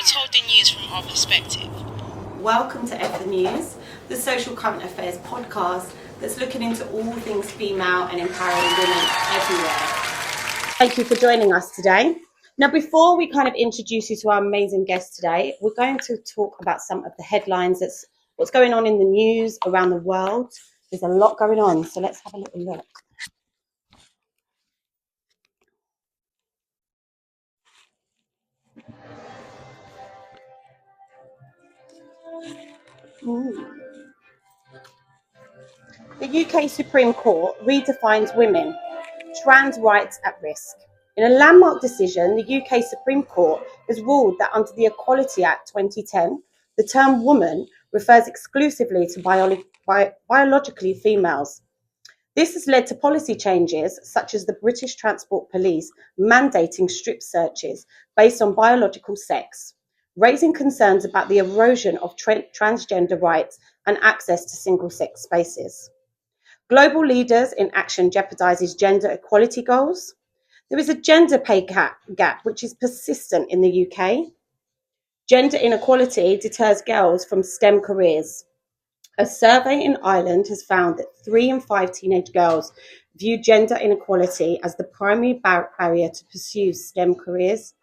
told the news from our perspective. Welcome to F the News, the social current affairs podcast that's looking into all things female and empowering women everywhere. Thank you for joining us today. Now, before we kind of introduce you to our amazing guest today, we're going to talk about some of the headlines, that's what's going on in the news around the world. There's a lot going on, so let's have a little look. The UK Supreme Court redefines women, trans rights at risk. In a landmark decision, the UK Supreme Court has ruled that under the Equality Act 2010, the term woman refers exclusively to biologically females. This has led to policy changes, such as the British Transport Police mandating strip searches based on biological sex, raising concerns about the erosion of transgender rights and access to single-sex spaces. Global leaders in action jeopardizes gender equality goals. There is a gender pay gap which is persistent in the UK. Gender inequality deters girls from STEM careers. A survey in Ireland has found that 3 in 5 teenage girls view gender inequality as the primary barrier to pursue STEM careers.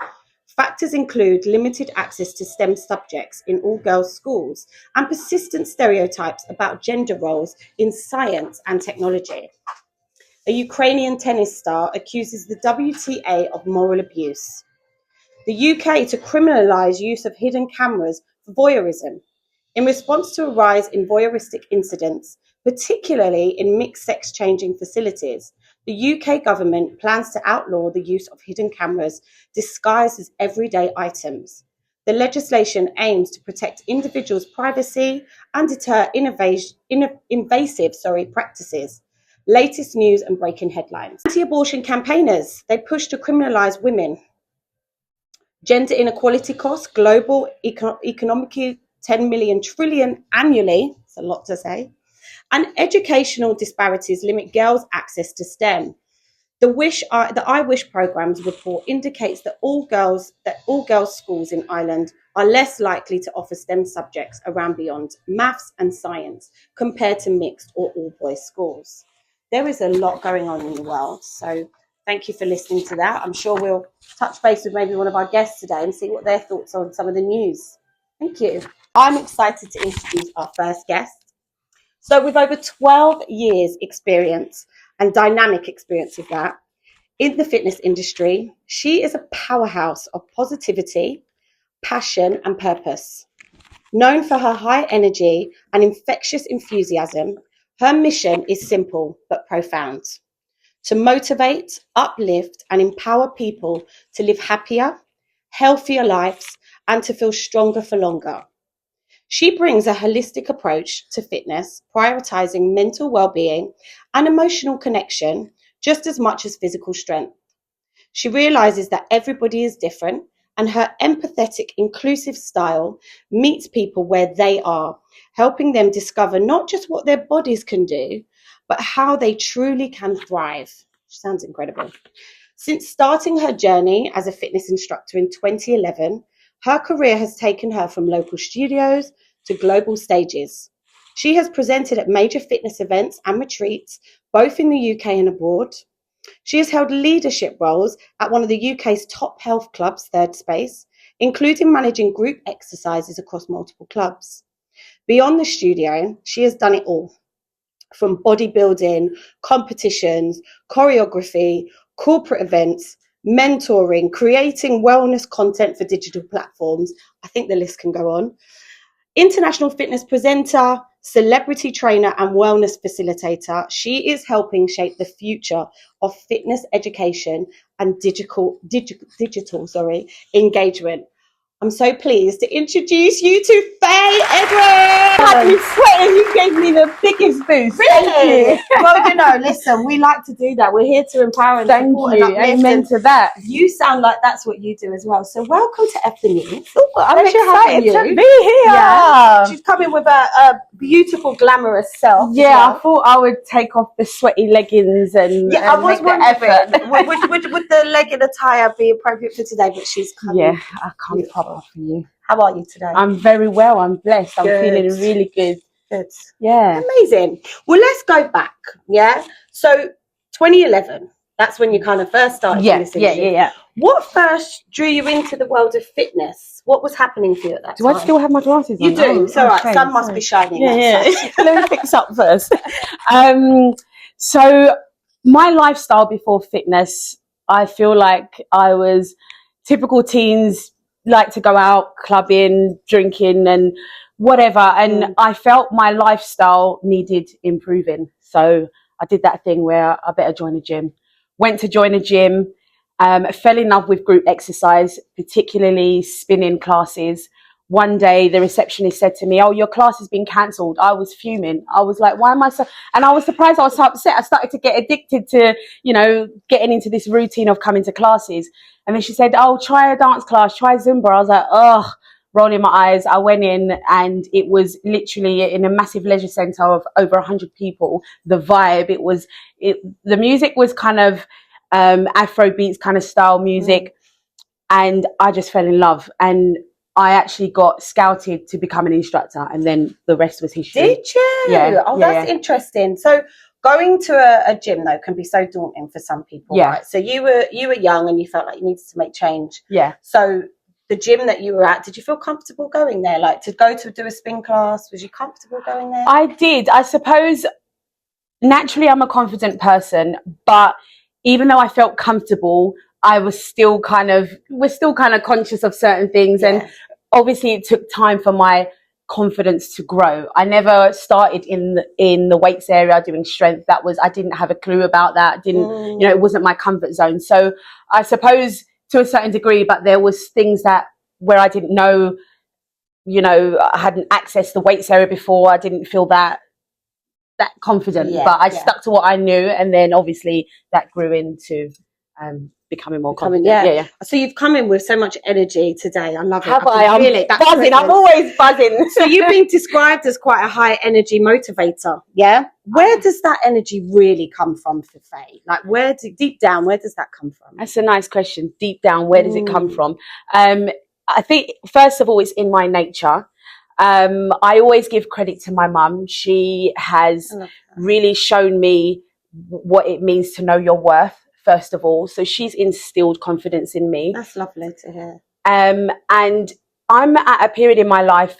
Factors include limited access to STEM subjects in all girls' schools and persistent stereotypes about gender roles in science and technology. A Ukrainian tennis star accuses the WTA of moral abuse. The UK to criminalise use of hidden cameras for voyeurism. In response to a rise in voyeuristic incidents, particularly in mixed sex changing facilities, the UK government plans to outlaw the use of hidden cameras disguised as everyday items. The legislation aims to protect individuals' privacy and deter invasive practices. Latest news and breaking headlines. Anti-abortion campaigners, they push to criminalise women. Gender inequality costs global economically 10 million trillion annually. It's a lot to say. And educational disparities limit girls' access to STEM. The I Wish program's report indicates that all girls schools in Ireland are less likely to offer STEM subjects around beyond maths and science compared to mixed or all boys schools. There is a lot going on in the world, so thank you for listening to that. I'm sure we'll touch base with maybe one of our guests today and see what their thoughts on some of the news. Thank you. I'm excited to introduce our first guest. So with over 12 years experience and dynamic experience of that in the fitness industry, she is a powerhouse of positivity, passion and purpose. Known for her high energy and infectious enthusiasm, her mission is simple but profound: to motivate, uplift and empower people to live happier, healthier lives and to feel stronger for longer. She brings a holistic approach to fitness, prioritizing mental well-being and emotional connection just as much as physical strength. She realizes that everybody is different, and her empathetic, inclusive style meets people where they are, helping them discover not just what their bodies can do, but how they truly can thrive. Sounds incredible. Since starting her journey as a fitness instructor in 2011, her career has taken her from local studios to global stages. She has presented at major fitness events and retreats, both in the UK and abroad. She has held leadership roles at one of the UK's top health clubs, Third Space, including managing group exercises across multiple clubs. Beyond the studio, she has done it all, from bodybuilding, competitions, choreography, corporate events, mentoring, creating wellness content for digital platforms. I think the list can go on. International fitness presenter, celebrity trainer and wellness facilitator, she is helping shape the future of fitness education and digital engagement. I'm so pleased to introduce you to Faye Edwards. Had me sweating. You gave me the biggest boost. Really? Thank you. Well, listen, we like to do that. We're here to empower and Thank support you. and uplift. Amen to that. You sound like that's what you do as well. So welcome to F the News. I'm Pleasure having excited to you. be here. Yeah. She's coming with a beautiful, glamorous self. Yeah, well. I thought I would take off the sweaty leggings and I was wondering would the legging attire be appropriate for today? But she's coming. Yeah, I can't Oh, for you. How are you today? I'm very well. I'm blessed. I'm feeling really good. Good. Yeah. Amazing. Well, let's go back. Yeah. So 2011, that's when you kind of first started in this industry. Yeah. What first drew you into the world of fitness? What was happening for you at that Do time? I still have my glasses on? You do. It's all right. shame, Sun must sorry. be shining. Yeah. Outside. Let me fix up first. So my lifestyle before fitness, I feel like I was typical teens, like to go out clubbing, drinking and whatever. And I felt my lifestyle needed improving. So I did that thing where I better join a gym. Went to join a gym, fell in love with group exercise, particularly spinning classes. One day the receptionist said to me, "Oh, your class has been cancelled." I was fuming. I was like, why am I so, and I was surprised. I was so upset. I started to get addicted to, getting into this routine of coming to classes. And then she said, "Oh, try a dance class, try Zumba." I was like, ugh, rolling my eyes. I went in and it was literally in a massive leisure centre of over 100 people. The vibe, the music was kind of Afro beats kind of style music. And I just fell in love. And I actually got scouted to become an instructor, and then the rest was history. Did you? Yeah. That's interesting. So going to a gym though can be so daunting for some people, right? So you were young and you felt like you needed to make change. Yeah. So the gym that you were at, did you feel comfortable going there? Like to go to do a spin class, was you comfortable going there? I did. I suppose naturally I'm a confident person, but even though I felt comfortable, I was still kind of conscious of certain things. And obviously it took time for my confidence to grow. I never started in the weights area doing strength. I didn't have a clue about that. It wasn't my comfort zone. So I suppose to a certain degree, but there was things where I didn't know, I hadn't accessed the weights area before. I didn't feel that confident, but I stuck to what I knew. And then obviously that grew into, becoming more confident. Yeah. So you've come in with so much energy today. I love it. I'm buzzing. I'm always buzzing. So you've been described as quite a high energy motivator. Yeah. Where does that energy really come from for Faye? Like deep down, where does that come from? That's a nice question. Deep down, where does it come from? I think first of all, it's in my nature. I always give credit to my mum. She has really shown me what it means to know your worth. First of all, so she's instilled confidence in me. That's lovely to hear. And I'm at a period in my life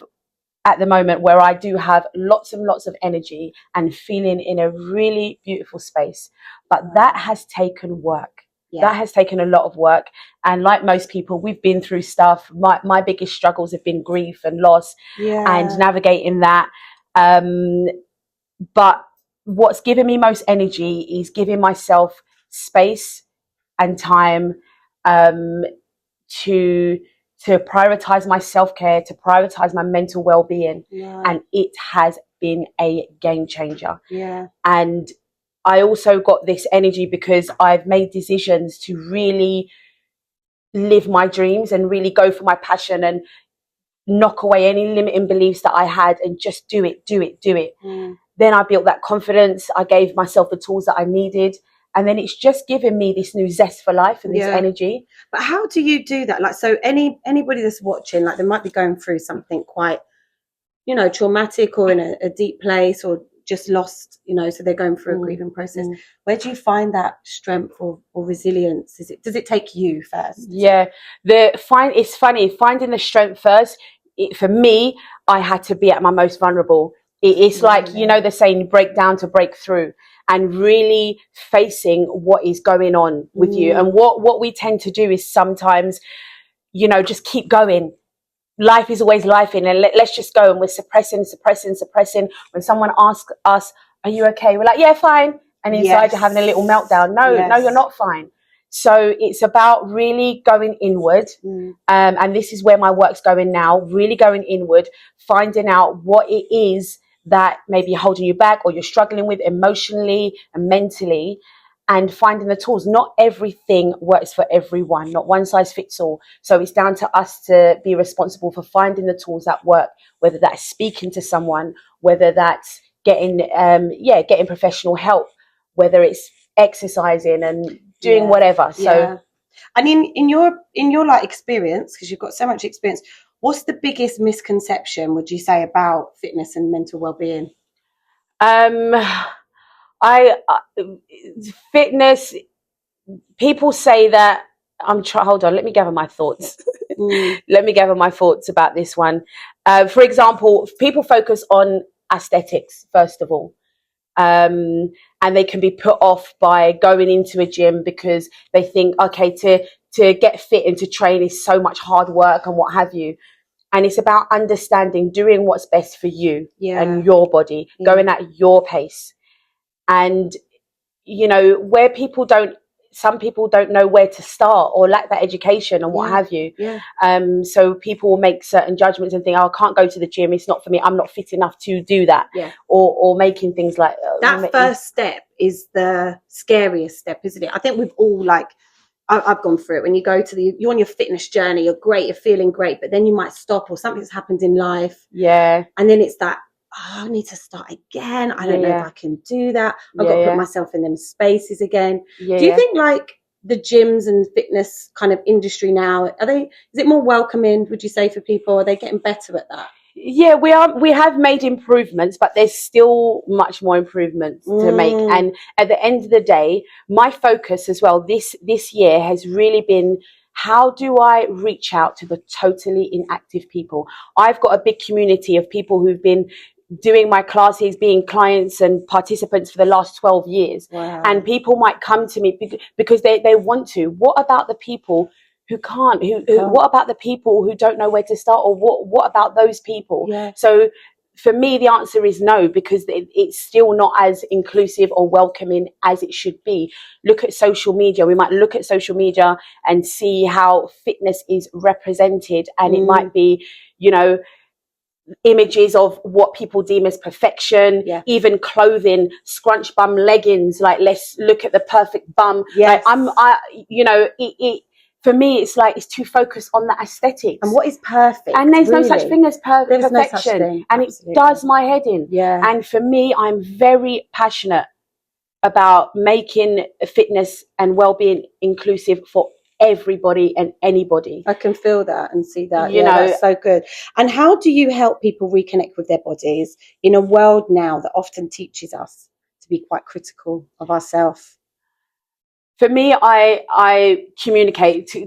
at the moment where I do have lots and lots of energy and feeling in a really beautiful space. But that has taken work. That has taken a lot of work. And like most people, we've been through stuff. My biggest struggles have been grief and loss and navigating that. But what's given me most energy is giving myself space and time to prioritize my self-care, to prioritize my mental well-being. And it has been a game changer. And I also got this energy because I've made decisions to really live my dreams and really go for my passion and knock away any limiting beliefs that I had and just do it. Then I built that confidence. I gave myself the tools that I needed. And then it's just given me this new zest for life and this energy. But how do you do that? Like, so anybody that's watching, like they might be going through something quite, traumatic or in a deep place or just lost, so they're going through a grieving process. Where do you find that strength or resilience? Does it take you first? Yeah, it's funny, finding the strength first. For me, I had to be at my most vulnerable. It's like, the saying, break down to break through, and really facing what is going on with you. And what we tend to do is sometimes, just keep going. Life is always life in, and let's just go. And we're suppressing. When someone asks us, "Are you okay?" We're like, "Yeah, fine." And inside you're having a little meltdown. No, you're not fine. So it's about really going inward. And this is where my work's going now, really going inward, finding out what it is that may be holding you back or you're struggling with emotionally and mentally, and finding the tools. Not everything works for everyone, not one size fits all. So it's down to us to be responsible for finding the tools that work, whether that's speaking to someone, whether that's getting professional help, whether it's exercising and doing whatever. So And in your like experience, because you've got so much experience, what's the biggest misconception, would you say, about fitness and mental well-being? Um, Fitness. People say that hold on. Let me gather my thoughts. Let me gather my thoughts about this one. For example, people focus on aesthetics first of all. And they can be put off by going into a gym because they think, okay, to get fit and to train is so much hard work and what have you. And it's about understanding, doing what's best for you and your body, going at your pace. And, you know, where some people don't know where to start or lack that education and what have you. So people will make certain judgments and think, oh, I can't go to the gym, it's not for me, I'm not fit enough to do that. Or making things like that first step is the scariest step, isn't it? I think we've all, like, I've gone through it. When you go to you're on your fitness journey, you're great, you're feeling great, but then you might stop or something's happened in life. And then it's that, I need to start again. I don't know if I can do that. I've got to put myself in them spaces again. Do you think, like, the gyms and fitness kind of industry now, is it more welcoming, would you say, for people? Are they getting better at that? Yeah, we have made improvements, but there's still much more improvements to make. And at the end of the day, my focus as well this year has really been, how do I reach out to the totally inactive people? I've got a big community of people who've been doing my classes, being clients and participants for the last 12 years. And people might come to me because they want to. What about the people who can't? What about the people who don't know where to start? Or what about those people? So for me, the answer is no, because it's still not as inclusive or welcoming as it should be. Look at social media. We might look at social media and see how fitness is represented, and it might be, you know, images of what people deem as perfection, even clothing, scrunch bum leggings, like, let's look at the perfect bum. Like, for me, it's like, it's too focused on the aesthetics. And what is perfect? And there's no such thing as perfection. No such thing. And Absolutely. It does my head in. And for me, I'm very passionate about making fitness and well-being inclusive for everybody and anybody. I can feel that and see that. You know, that's so good. And how do you help people reconnect with their bodies in a world now that often teaches us to be quite critical of ourselves? For me, I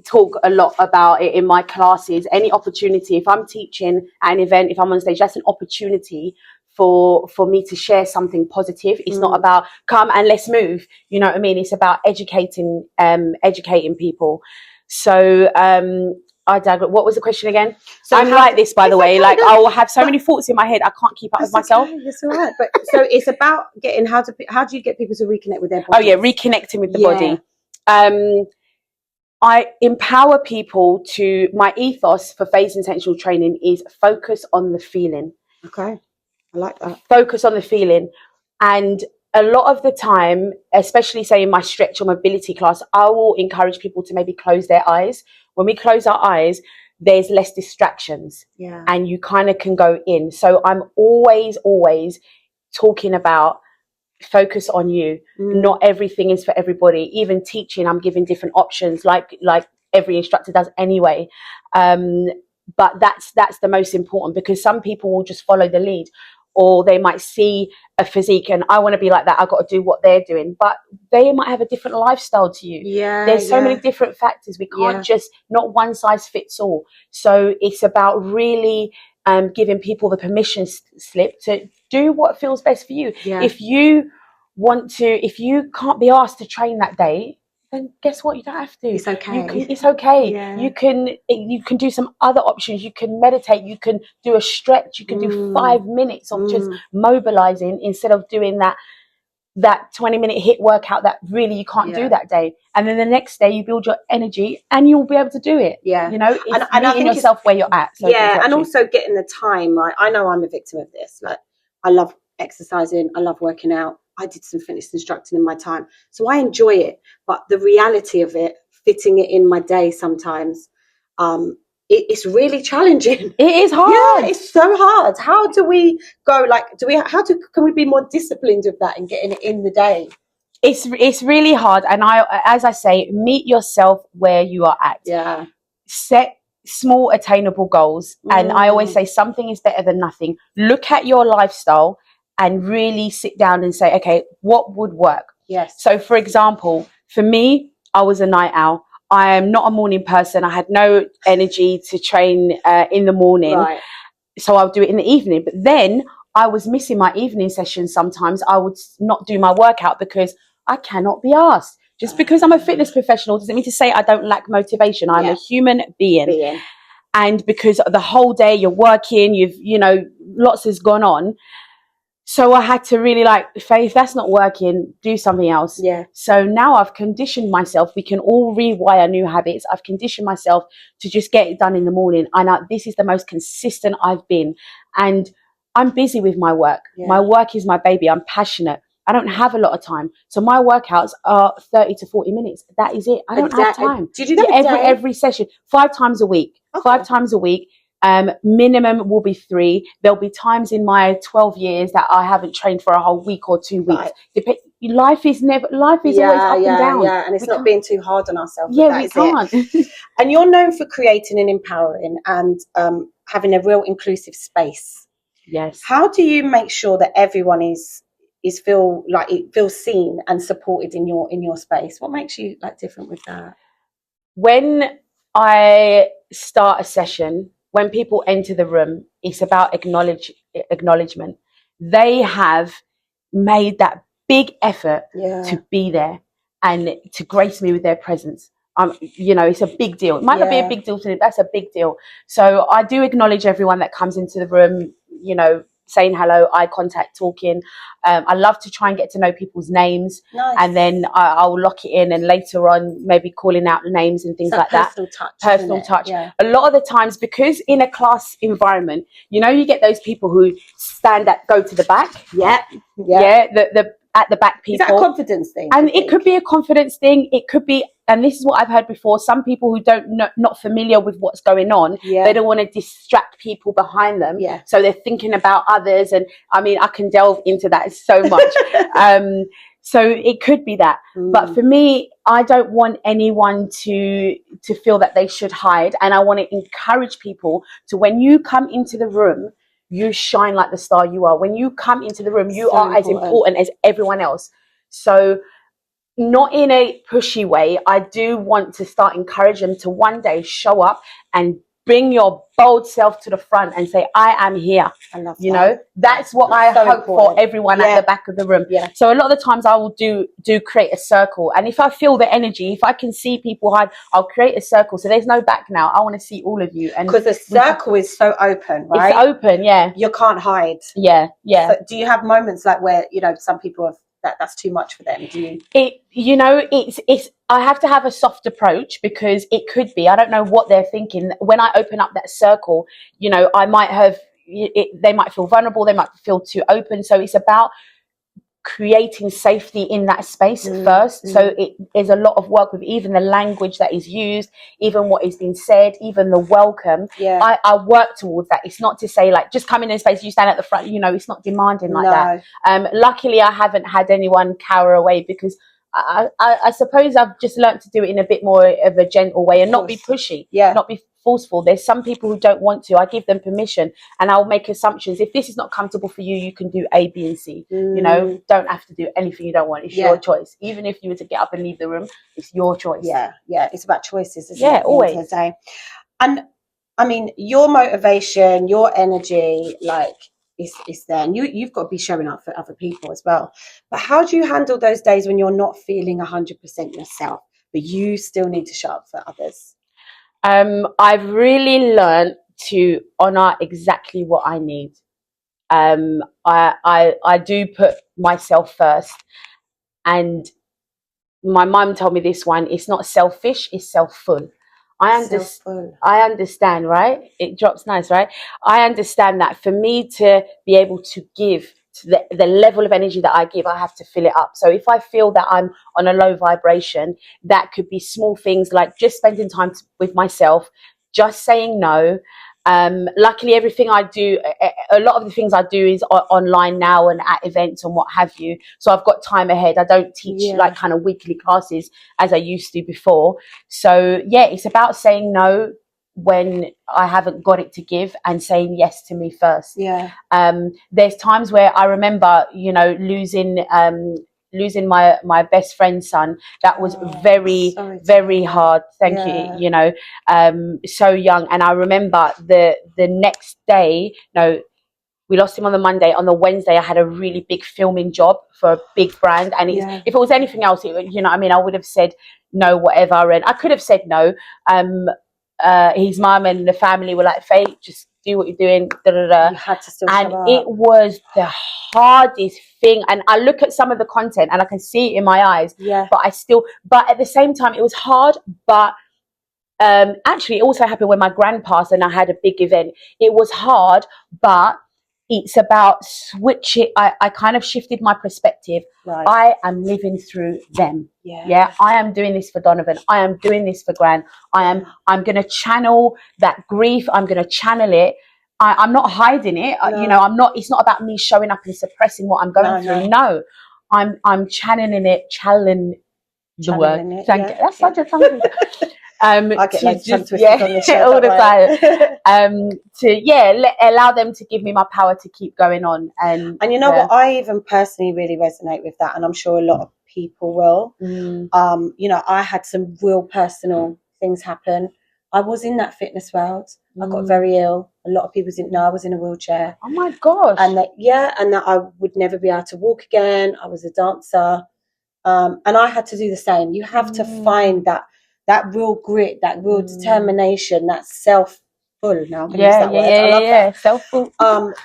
talk a lot about it in my classes. Any opportunity, if I'm teaching at an event, if I'm on stage, that's an opportunity for me to share something positive. It's not about come and let's move. You know what I mean? It's about educating people. So what was the question again? So I'm like this, by the way. Like, I'll have so many thoughts in my head, I can't keep up with myself. That's all right. But so it's about getting how do you get people to reconnect with their bodies? Oh yeah, reconnecting with the body. I empower people to, my ethos for Fayes Intentional Training is focus on the feeling. Okay, I like that. Focus on the feeling. And a lot of the time, especially say in my stretch or mobility class, I will encourage people to maybe close their eyes. When we close our eyes, there's less distractions and you kind of can go in. So I'm always talking about focus on you. Not everything is for everybody. Even teaching, I'm giving different options like every instructor does anyway. But that's the most important, because some people will just follow the lead, or they might see a physique and I want to be like that, I've got to do what they're doing, but they might have a different lifestyle to you. There's so many different factors. We can't just, not one size fits all. So it's about really giving people the permission slip to do what feels best for you. If you can't be asked to train that day, then guess what? You don't have to. It's okay. It's okay. You can do some other options. You can meditate. You can do a stretch. You can do 5 minutes of just mobilizing instead of doing that 20-minute HIIT workout that really you can't do that day. And then the next day you build your energy and you'll be able to do it. You know, it's meeting yourself where you're at. So and also getting the time. Like, I know I'm a victim of this. Like, I love exercising. I love working out. I did some fitness instructing in my time, so I enjoy it. But the reality of it, fitting it in my day sometimes, it's really challenging. It is hard. Yeah, it's so hard. How do we go? Like, can we be more disciplined with that and getting it in the day? It's really hard, and as I say, meet yourself where you are at. Yeah. Set small attainable goals, and I always say something is better than nothing. Look at your lifestyle and really sit down and say, okay, what would work? Yes. So for example, for me, I was a night owl. I am not a morning person. I had no energy to train in the morning. Right. So I'll do it in the evening. But then I was missing my evening sessions. Sometimes I would not do my workout because I cannot be asked. Just because I'm a fitness professional doesn't mean to say I don't lack motivation. I'm a human being. And because the whole day you're working, lots has gone on. So I had to really Faith, that's not working, do something else. Yeah. So now I've conditioned myself. We can all rewire new habits. I've conditioned myself to just get it done in the morning. And this is the most consistent I've been. And I'm busy with my work. Yeah. My work is my baby. I'm passionate. I don't have a lot of time. So my workouts are 30 to 40 minutes. That is it. I don't have time. Do you do that every session? 5 times a week. Okay. 5 times a week. Minimum will be 3. There'll be times in my 12 years that I haven't trained for a whole week or 2 weeks. Right. Life is always up and down. Yeah, and it's not being too hard on ourselves. Yeah, we can't. And you're known for creating and empowering and having a real inclusive space. Yes. How do you make sure that everyone feels seen and supported in your space? What makes you different with that? When I start a session, when people enter the room, it's about acknowledgement. They have made that big effort to be there and to grace me with their presence. It's a big deal. It might not be a big deal to them, that's a big deal. So I do acknowledge everyone that comes into the room, saying hello, eye contact, talking. I love to try and get to know people's names. Nice. And then I'll lock it in, and later on maybe calling out names and things like that. Personal touch. Yeah. A lot of the times, because in a class environment, you get those people who go to the back. The at the back people. Is that a confidence thing? And it could be a confidence thing. It could be, and this is what I've heard before, some people who not familiar with what's going on, they don't want to distract people behind them. Yeah. So they're thinking about others. And I can delve into that so much. So it could be that. But for me, I don't want anyone to feel that they should hide. And I want to encourage people to, when you come into the room, you shine like the star you are. When you come into the room, you are as important as everyone else. So not in a pushy way. I do want to start encouraging them to one day show up and bring your bold self to the front and say, I am here. I love that. That's what I hope for everyone at the back of the room. Yeah. So a lot of the times I will do create a circle. And if I feel the energy, if I can see people hide, I'll create a circle. So there's no back now. I want to see all of you. And because the circle is so open, right? It's open, yeah. You can't hide. Yeah, yeah. So do you have moments where, some people have, that's too much for them? Do you? It's I have to have a soft approach, because it could be, I don't know what they're thinking. When I open up that circle, I might have, they might feel vulnerable, they might feel too open. So it's about creating safety in that space first. So it is a lot of work with even the language that is used, even what is being said, even the welcome. Yeah. I work towards that. It's not to say just come in a space, you stand at the front, it's not demanding like that. Luckily I haven't had anyone cower away, because I suppose I've just learned to do it in a bit more of a gentle way and not be pushy, not be forceful. There's some people who don't want to. I give them permission, and I'll make assumptions. If this is not comfortable for you, you can do A, B, and C. Don't have to do anything you don't want. It's your choice. Even if you were to get up and leave the room, it's your choice. Yeah, it's about choices, isn't it? Yeah, always. And your motivation, your energy, is there, and you've got to be showing up for other people as well. But how do you handle those days when you're not feeling 100% yourself, but you still need to show up for others? I've really learned to honor exactly what I need. I do put myself first, and my mum told me this one: it's not selfish, it's self-full. I understand, right? It drops nice, right? I understand that for me to be able to give to the level of energy that I give, I have to fill it up. So if I feel that I'm on a low vibration, that could be small things like just spending time with myself, just saying no, Luckily, everything I do, a lot of the things I do is online now and at events and what have you. So I've got time ahead. I don't teach like kind of weekly classes as I used to before. So yeah, it's about saying no when I haven't got it to give and saying yes to me first. Yeah. There's times where I remember, you know, losing my best friend's son. That was very hard. Thank you. You know, so young. And I remember the next day, no, we lost him on the Monday. On the Wednesday, I had a really big filming job for a big brand. And if it was anything else, you know, I mean, I would have said no, whatever. And I could have said no. His mum and the family were like, Faye, just do what you're doing. Da, da, da. You had to still and show up. It was the hardest thing. And I look at some of the content and I can see it in my eyes. Yeah. But at the same time, it was hard. But actually, it also happened when my gran passed and I had a big event. It was hard, but it's about switching. I kind of shifted my perspective. Right. I am living through them. Yeah. I am doing this for Donovan. I am doing this for Gran. I'm going to channel that grief. I'm going to channel it. I'm not hiding it. No. You know, it's not about me showing up and suppressing what I'm going through. No, I'm channeling it, channeling the word. Thank you. That's such a tongue twister. I get like tongue twisters on the show all the time. Allow them to give me my power to keep going on. And you know what, I even personally really resonate with that, and I'm sure a lot of people will. You know, I had some real personal things happen. I was in that fitness world. I got very ill. A lot of people didn't know I was in a wheelchair. Oh my gosh. And that I would never be able to walk again. I was a dancer. And I had to do the same. You have to find that real grit, that real determination, that self-full. Now I'm going to use that word. I love that. Self-full.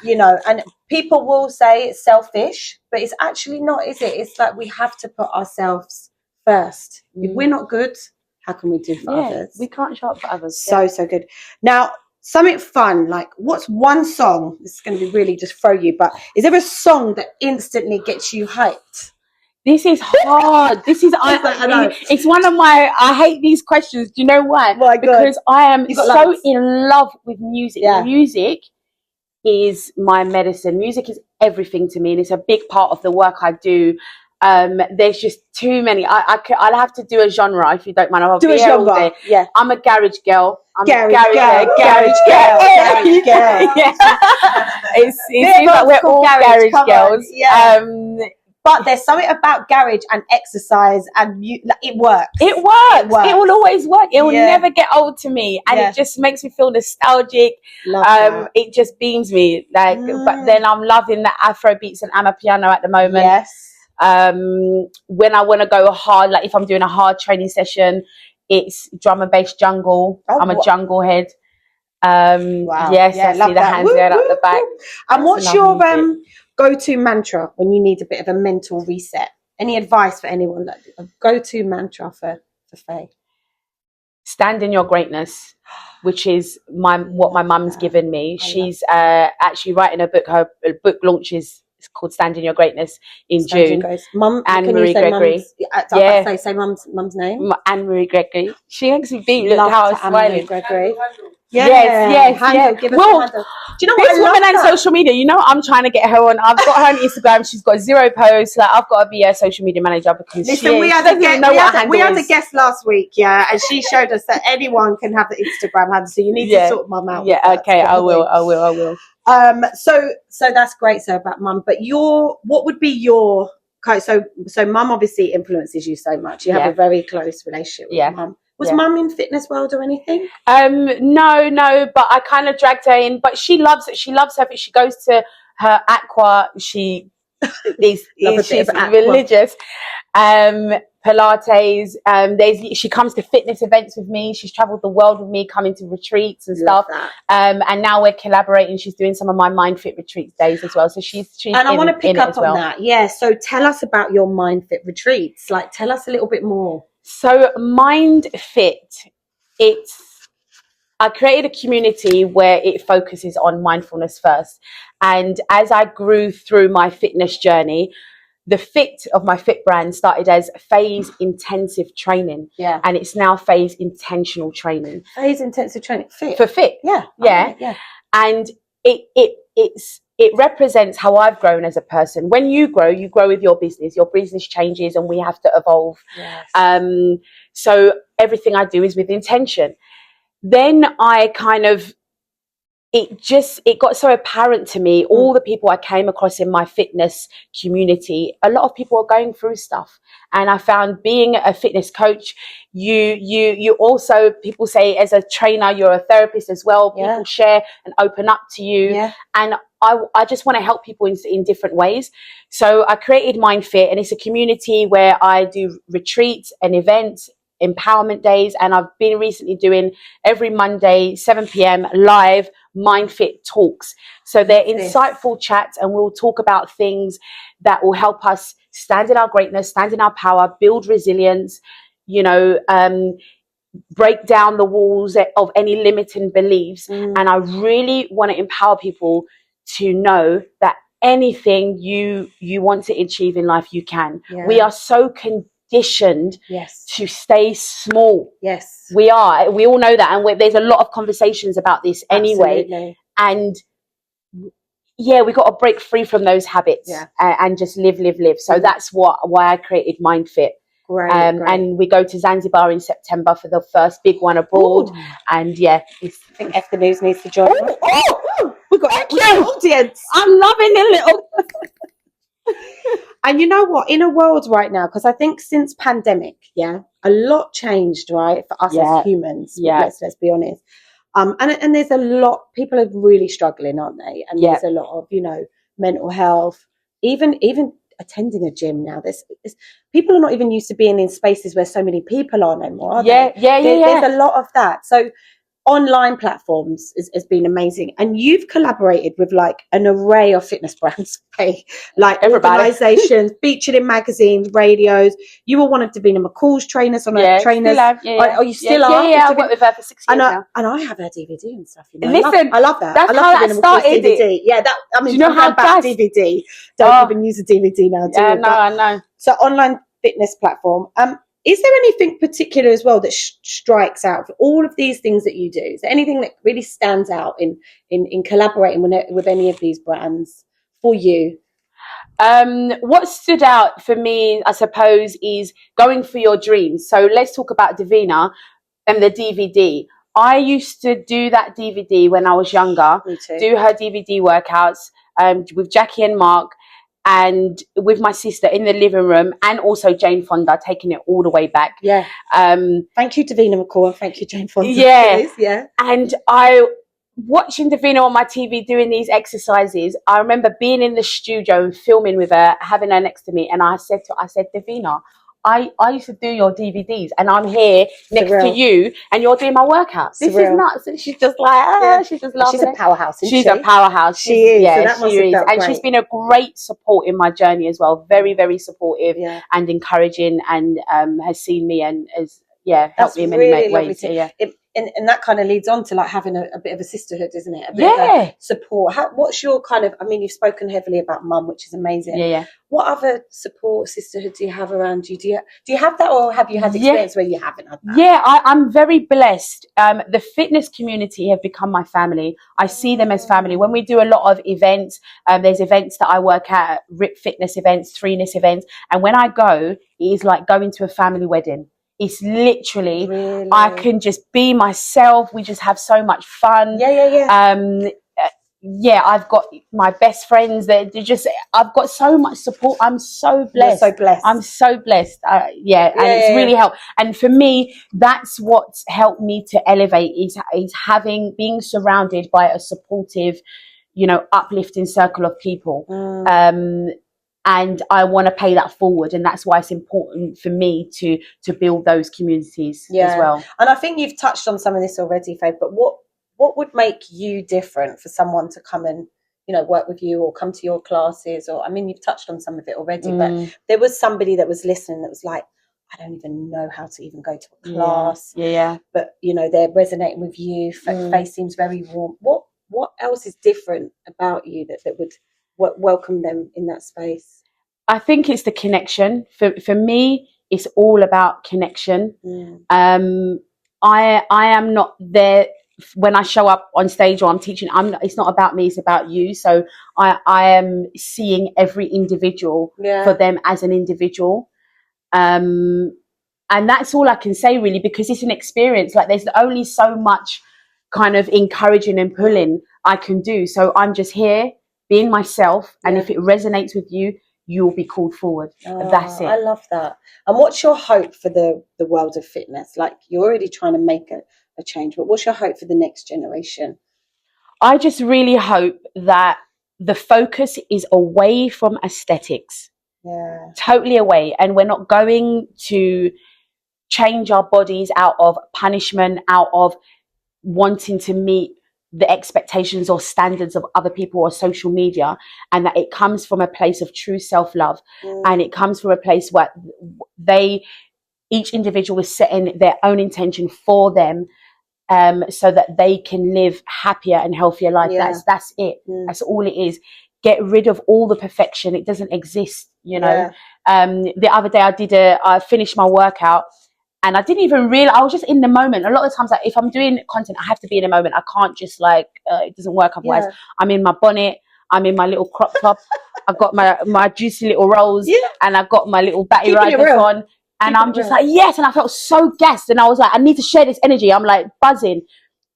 You know, and people will say it's selfish, but it's actually not, is it? It's like we have to put ourselves first. If we're not good, how can we do for others? We can't show up for others. So good. Now, something fun, like what's one song, this is going to be really just throw you, but is there a song that instantly gets you hyped? This is hard. It's one of my, I hate these questions. Do you know why? Because I am so in love with music. Yeah. Music is my medicine. Music is everything to me, and it's a big part of the work I do. There's just too many. I'll have to do a genre if you don't mind. I'll do a genre. Yeah, I'm a garage girl. Garage girl. Yeah. It seems like we're all garage girls. Yeah. But there's something about garage and exercise, and it works. It works. It will always work. It will never get old to me, and it just makes me feel nostalgic. It just beams me. But then I'm loving the Afro beats and Amapiano at the moment. Yes. When I want to go hard, like if I'm doing a hard training session, it's drum and bass jungle. I'm a jungle head. Wow. Yes, I see the hands going up the back. And what's your go-to mantra when you need a bit of a mental reset? Any advice for anyone, that a go-to mantra for Faye? Stand in your greatness, which is what my mum's given me. She's actually writing a book. Her book launches. It's called Stand in Your Greatness in June. Mum, Anne Marie Gregory. Say mum's name. Anne Marie Gregory. She actually beat. Look how I was smiling. Gregory. Yes. Give us a handle. Do you know what? This woman on social media, you know, I'm trying to get her on. I've got her on Instagram. She's got 0 posts. Like, I've got to be her social media manager because we had a guest last week, and she showed us that anyone can have the Instagram handle. So you need to sort mum out. Yeah, okay, I will. So that's great. So about mum, but what would be your so mum obviously influences you so much. You have a very close relationship with mum. Was mum in fitness world or anything? No, but I kind of dragged her in. But she loves it. She loves her. She goes to her aqua. She's religious. Pilates. She comes to fitness events with me. She's travelled the world with me, coming to retreats and stuff. And now we're collaborating. She's doing some of my Mind Fit retreats days as well. So she's and I want to pick up on that. Yeah. So tell us about your Mind Fit retreats. Like, tell us a little bit more. So Mind Fit, I created a community where it focuses on mindfulness first. And as I grew through my fitness journey, the fit of my fit brand started as Fayes Intensive Training. Yeah. And it's now Fayes Intentional Training. Fayes Intensive Training. Fit. For fit. Yeah. Yeah. Okay, yeah. And it represents how I've grown as a person. When you grow with your business changes, and we have to evolve. Yes. So everything I do is with intention. Then I kind of, it got so apparent to me, all the people I came across in my fitness community, a lot of people are going through stuff. And I found being a fitness coach, you also, people say as a trainer, you're a therapist as well. Yeah. People share and open up to you. Yeah. And I just want to help people in different ways. So I created Mind Fit, and it's a community where I do retreats and events, empowerment days, and I've been recently doing every Monday 7 p.m. live Mind Fit talks. So they're insightful chats, and we'll talk about things that will help us stand in our greatness, stand in our power, build resilience, break down the walls of any limiting beliefs. And I really want to empower people to know that anything you want to achieve in life, you can. Yeah. We are so conditioned to stay small. Yes. We all know that, and there's a lot of conversations about this anyway. Absolutely. And yeah, we got to break free from those habits and just live. So that's why I created Mind Fit. Great, and we go to Zanzibar in September for the first big one abroad. Ooh. And yeah, I think F the News needs to join. We've got an audience. I'm loving it, little. And you know what? In a world right now, because I think since pandemic, a lot changed, right, for us as humans. Yeah. Let's be honest. And there's a lot. People are really struggling, aren't they? And there's a lot of mental health, even attending a gym now. There's people are not even used to being in spaces where so many people are no more. Are they? There's a lot of that. So online platforms has been amazing, and you've collaborated with like an array of fitness brands, like organizations featured in magazines, radios. You were one of Davina McCall's trainers on her trainers. Oh, you still are? Yeah, I worked with her for 6 years now. And I have her DVD and stuff. Listen, I love that. That's how that started DVD. Yeah, that. I mean, do you know how back DVD? Don't even use a DVD now. I know. So online fitness platform. Is there anything particular as well that strikes out for all of these things that you do? Is there anything that really stands out in collaborating with any of these brands for you? What stood out for me, I suppose, is going for your dreams. So let's talk about Davina and the DVD. I used to do that DVD when I was younger. Me too. Do her DVD workouts with Jackie and Mark, and with my sister in the living room, and also Jane Fonda, taking it all the way back. Yeah. Thank you, Davina McCall, and thank you, Jane Fonda. Yeah. And watching Davina on my TV doing these exercises, I remember being in the studio and filming with her, having her next to me, and I said, Davina, I used to do your DVDs, and I'm here next to you, and you're doing my workouts. This is nuts. And she's just like, she's just laughing. She's a powerhouse, isn't she? She's a powerhouse. She is. Yeah, so she is. And she's been a great support in my journey as well. Very, very supportive and encouraging, and has seen me and has helped me in many ways. And that kind of leads on to like having a bit of a sisterhood, isn't it? A bit of a support. What's your kind of? I mean, you've spoken heavily about mum, which is amazing. Yeah. What other support, sisterhood do you have around you? Do you have that, or have you had experience where you haven't had that? Yeah, I'm very blessed. The fitness community have become my family. I see them as family. When we do a lot of events, there's events that I work at, RIP fitness events, Threeness events, and when I go, it is like going to a family wedding. It's literally, I can just be myself. We just have so much fun. I've got my best friends that I've got so much support. I'm so blessed. You're so blessed. I'm so blessed. And it's really helped. And for me, that's what's helped me to elevate is being surrounded by a supportive, uplifting circle of people. And I want to pay that forward, and that's why it's important for me to build those communities as well. And I think you've touched on some of this already, Faye, but what would make you different for someone to come and work with you or come to your classes? Or I mean, you've touched on some of it already, but there was somebody that was listening that was like, I don't even know how to even go to a class. But they're resonating with you. Faye seems very warm. What else is different about you that would welcome them in that space? I think it's the connection. For me, it's all about connection. I am not there when I show up on stage or I'm teaching. It's not about me. It's about you. So I am seeing every individual for them as an individual. And that's all I can say really, because it's an experience. Like there's only so much kind of encouraging and pulling I can do. So I'm just here being myself. And if it resonates with you, you'll be called forward. That's it. I love that. And what's your hope for the world of fitness? Like you're already trying to make a change, but what's your hope for the next generation? I just really hope that the focus is away from aesthetics. Yeah. Totally away. And we're not going to change our bodies out of punishment, out of wanting to meet the expectations or standards of other people or social media, and that it comes from a place of true self-love. And it comes from a place where each individual is setting their own intention for them, so that they can live happier and healthier life. That's it. That's all it is. Get rid of all the perfection. It doesn't exist, you know. The other day I finished my workout and I didn't even realize, I was just in the moment. A lot of times, like, if I'm doing content, I have to be in the moment. I can't just it doesn't work otherwise. I'm in my bonnet, I'm in my little crop top, I've got my juicy little rolls, and I've got my little batty riders on. And I'm just like, yes. And I felt so gassed. And I was like, I need to share this energy. I'm like buzzing.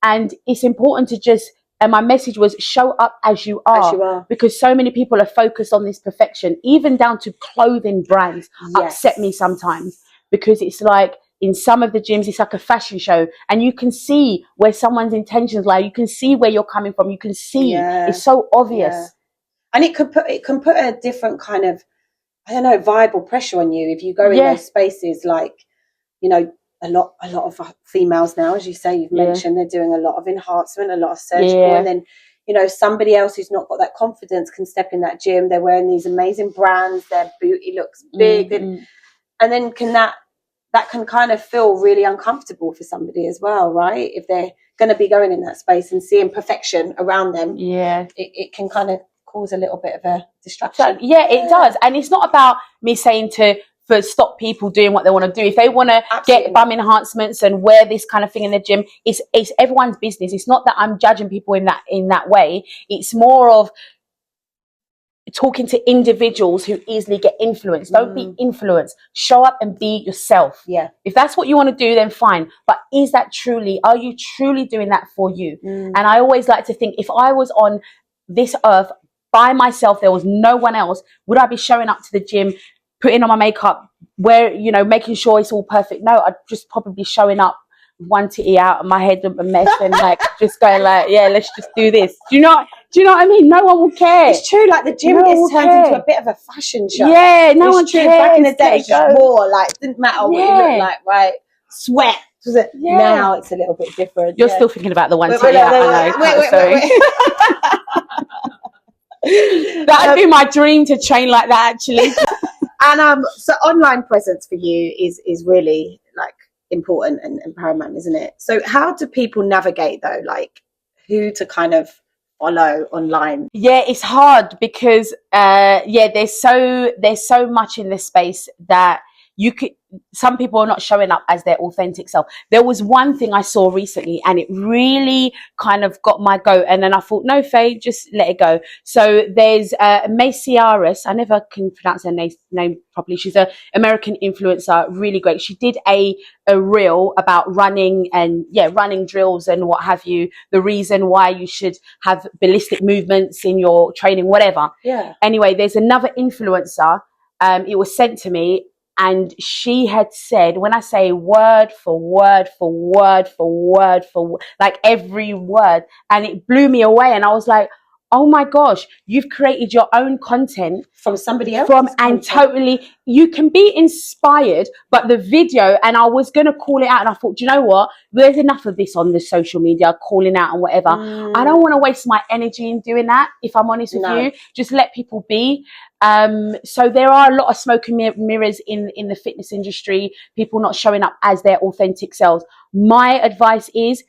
And it's important to just, and my message was show up as you are. Because so many people are focused on this perfection, even down to clothing brands upset me sometimes. Because it's like, in some of the gyms, it's like a fashion show. And you can see where someone's intentions lie. You can see where you're coming from. You can see. It's so obvious. And it can put a different kind of, I don't know, vibe or pressure on you if you go in those spaces. Like, you know, a lot of females now, as you say, you've mentioned, they're doing a lot of enhancement, a lot of surgical, and then, you know, somebody else who's not got that confidence can step in that gym. They're wearing these amazing brands, their booty looks big, and then that can kind of feel really uncomfortable for somebody as well, right? If they're going to be going in that space and seeing perfection around them, it can kind of cause a little bit of a distraction. So, it does. And it's not about me saying for stop people doing what they want to do. If they want to get bum enhancements and wear this kind of thing in the gym, it's everyone's business. It's not that I'm judging people in that way. It's more of talking to individuals who easily get influenced. Don't be influenced. Show up and be yourself. If that's what you want to do, then fine. But are you truly doing that for you? And I always like to think, if I was on this earth by myself, there was no one else, would I be showing up to the gym, putting on my makeup, making sure it's all perfect? No, I'd just probably showing up, one titty out and my head a mess, and like just going like, let's just do this. Do you know what I mean? No one will care. It's true. Like the gym is turned into a bit of a fashion show. No one cares. Back in the day, it's just raw. Like, didn't matter what you looked like, right? Sweat. Now it's a little bit different. You're still thinking about the one titty out. I know. Wait. That'd be my dream, to train like that, actually. And so online presence for you is really like important and paramount, isn't it? So how do people navigate though, like who to kind of follow online? It's hard because there's so much in this space that some people are not showing up as their authentic self. There was one thing I saw recently and it really kind of got my goat, and then I thought, no, Faye, just let it go. So there's Maciaris, I never can pronounce her name properly. She's an American influencer, really great. She did a reel about running and running drills and what have you, the reason why you should have ballistic movements in your training, whatever. Anyway, there's another influencer, it was sent to me, and she had said, when I say word for word for word for word for like every word, and it blew me away. And I was like, oh my gosh, you've created your own content from somebody else. And totally, you can be inspired, but the video, and I was going to call it out, and I thought, do you know what? There's enough of this on the social media, calling out and whatever. I don't want to waste my energy in doing that, if I'm honest with you. Just let people be. So there are a lot of smoke and mirrors in the fitness industry, people not showing up as their authentic selves. My advice is,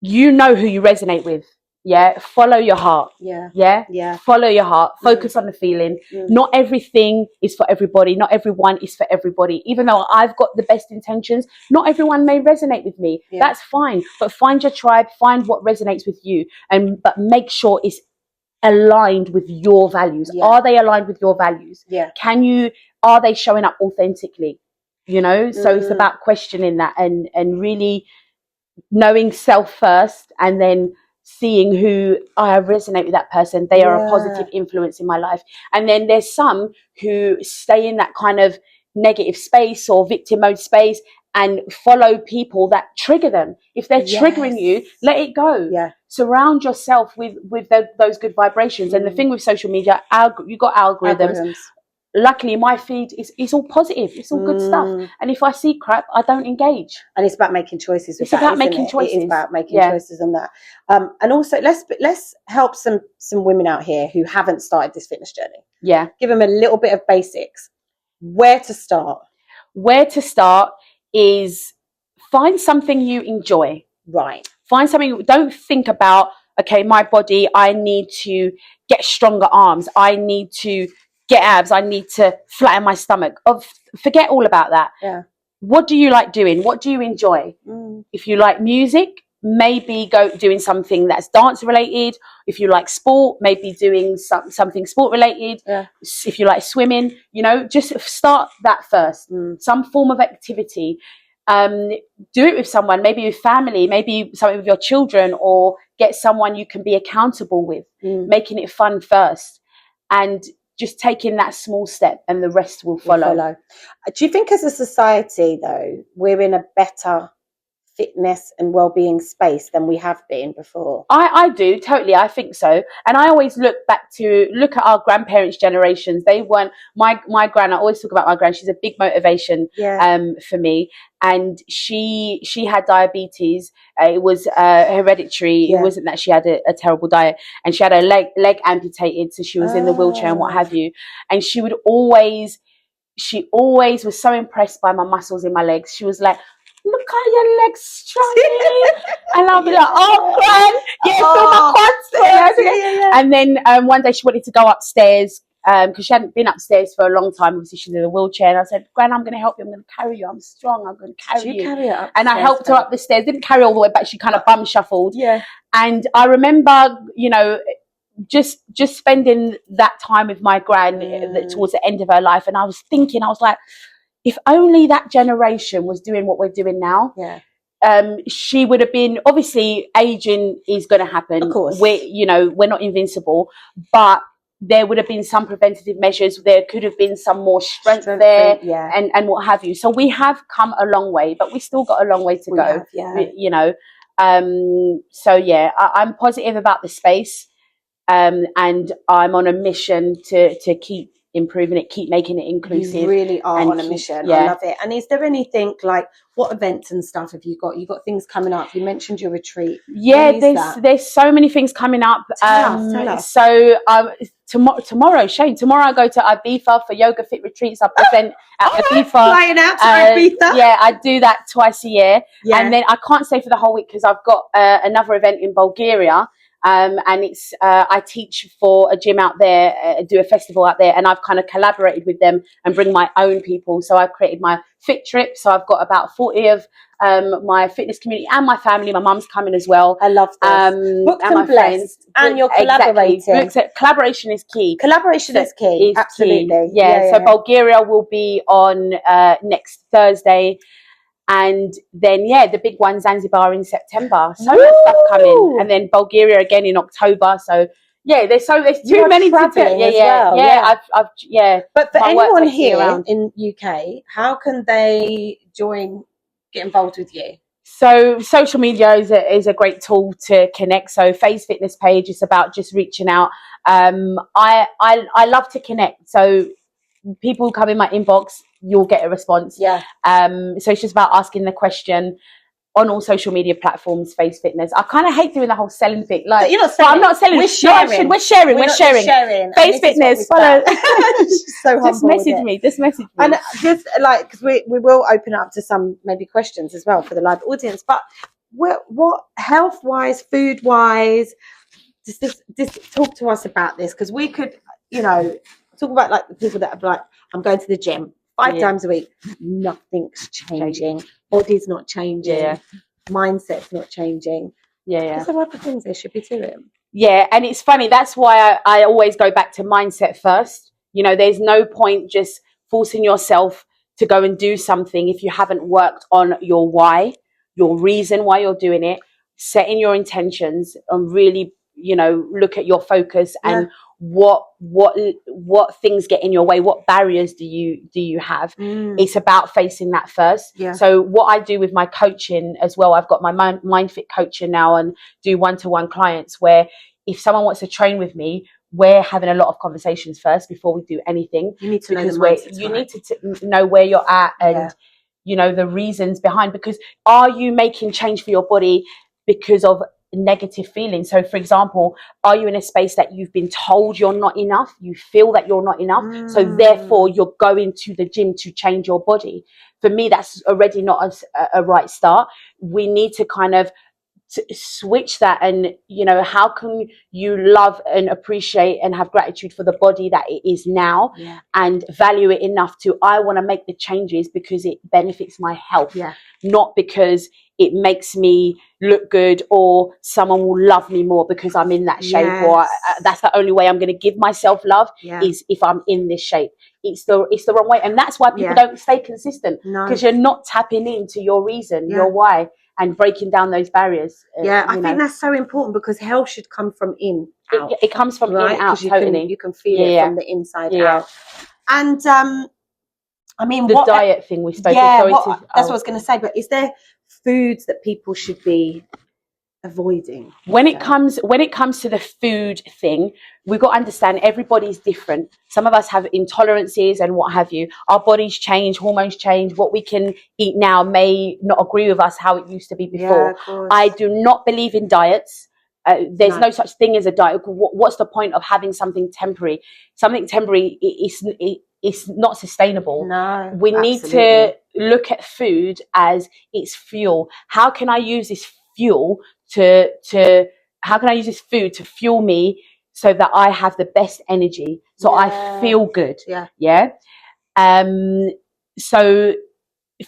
you know who you resonate with. Yeah, follow your heart. Yeah. Follow your heart. Focus on the feeling. Not everything is for everybody. Not everyone is for everybody. Even though I've got the best intentions, not everyone may resonate with me. That's fine. But find your tribe. Find what resonates with you, but make sure it's aligned with your values. Are they aligned with your values? Are they showing up authentically? So it's about questioning that and really knowing self first, and then seeing who I resonate with that person. They are a positive influence in my life. And then there's some who stay in that kind of negative space or victim mode space and follow people that trigger them. If they're triggering you, let it go. Surround yourself with those good vibrations. And the thing with social media, you got algorithms. Luckily, my feed is all positive. It's all good stuff. And if I see crap, I don't engage. And it's about making choices. It's about making choices. It is about making choices on that. And also, let's help some women out here who haven't started this fitness journey. Yeah. Give them a little bit of basics. Where to start? Where to start is find something you enjoy. Right. Find something. Don't think about, okay, my body, I need to get stronger arms. I need to get abs. I need to flatten my stomach. Forget all about that. Yeah. What do you like doing? What do you enjoy? If you like music, maybe go doing something that's dance related. If you like sport, maybe doing something sport related. If you like swimming, just start that first. Some form of activity. Do it with someone, maybe with family, maybe something with your children, or get someone you can be accountable with. Making it fun first, and just taking that small step, and the rest will follow. Do you think as a society, though, we're in a better fitness and well-being space than we have been before? I do, totally. I think so. And I always look at our grandparents' generations. They weren't, my gran, I always talk about my gran. She's a big motivation for me. And she had diabetes. It was hereditary. It wasn't that she had a terrible diet, and she had her leg amputated, so she was in the wheelchair and what have you. And she always was so impressed by my muscles in my legs. She was like, "Look at your legs strong." And I'll be like, "Oh, gran, feel my quads." And then one day she wanted to go upstairs because she hadn't been upstairs for a long time. Obviously, she's in a wheelchair. And I said, "Gran, I'm going to help you. I'm going to carry you. I'm strong. I'm going to carry you." Carry her and I helped her up the stairs. Didn't carry all the way back. She kind of bum shuffled. Yeah. And I remember, just spending that time with my gran towards the end of her life. And I was like, if only that generation was doing what we're doing now, she would have been, obviously aging is going to happen. Of course. We're not invincible, but there would have been some preventative measures. There could have been some more strength there and what have you. So we have come a long way, but we still got a long way to go. I'm positive about the space. And I'm on a mission to keep improving it, keep making it inclusive. You really are on a mission. I love it. And is there anything, like, what events and stuff have you got? You've got things coming up. You mentioned your retreat. There's so many things coming up. Tell us. So tomorrow, Shane, I go to Ibiza for yoga fit retreats. I present at Ibiza. Flying out to Ibiza. Yeah, I do that twice a year. And then I can't stay for the whole week because I've got another event in Bulgaria. And it's I teach for a gym out there, do a festival out there, and I've kind of collaborated with them and bring my own people. So I've created my fit trip. So I've got about 40 of my fitness community and my family. My mum's coming as well. I love this. Booked and my friends. And you're collaborating. Exactly. Collaboration is key. Is key. Absolutely. Key. Yeah. So Bulgaria will be on next Thursday. And then, the big one, Zanzibar in September. So much stuff coming. And then Bulgaria again in October. So, there's too many to do. I've But for anyone here in UK, how can they get involved with you? So social media is a great tool to connect. So Fayes Fitness page is about just reaching out. I love to connect. So people come in my inbox, you'll get a response. So it's just about asking the question on all social media platforms. Fayes Fitness. I kind of hate doing the whole selling thing. Like, you're not selling. I'm not selling. We're sharing. We're sharing. Fayes Fitness. Follow. So just message me. And just like, because we will open up to some maybe questions as well for the live audience. But what health wise, food wise, just talk to us about this, because we could, you know, talk about like the people that are like, I'm going to the gym 5 times a week, nothing's changing, body's not changing, mindset's not changing. There's some other things there should be to it. Yeah, and it's funny. That's why I always go back to mindset first. You know, there's no point just forcing yourself to go and do something if you haven't worked on your why, your reason why you're doing it, setting your intentions, and really, you know, look at your focus and what things get in your way, what barriers do you have. It's about facing that first. So what I do with my coaching as well, I've got my mind fit coaching now, and do one-to-one clients, where if someone wants to train with me, we're having a lot of conversations first before we do anything. You need to know you need to know where you're at, and you know, the reasons behind, because are you making change for your body because of negative feelings? So for example, are you in a space that you've been told you're not enough, you feel that you're not enough, so therefore you're going to the gym to change your body? For me, that's already not a right start. We need to kind of switch that, and you know, how can you love and appreciate and have gratitude for the body that it is now, and value it enough to, I want to make the changes because it benefits my health, not because it makes me look good, or someone will love me more because I'm in that shape, or that's the only way I'm going to give myself love is if I'm in this shape. It's the wrong way, and that's why people don't stay consistent, because you're not tapping into your reason, your why, and breaking down those barriers. I think that's so important, because health should come from in out. It comes from in out, totally. You can feel it from the inside out. And I mean, the diet thing we spoke that's what I was going to say. But is there foods that people should be avoiding? When it comes to the food thing, we've got to understand everybody's different. Some of us have intolerances and what have you. Our bodies change, hormones change. What we can eat now may not agree with us how it used to be before. I do not believe in diets. There's no such thing as a diet. What's the point of having something temporary? Something temporary is not sustainable. No, we need to look at food as its fuel. How can I use this fuel how can I use this food to fuel me so that I have the best energy, so I feel good? So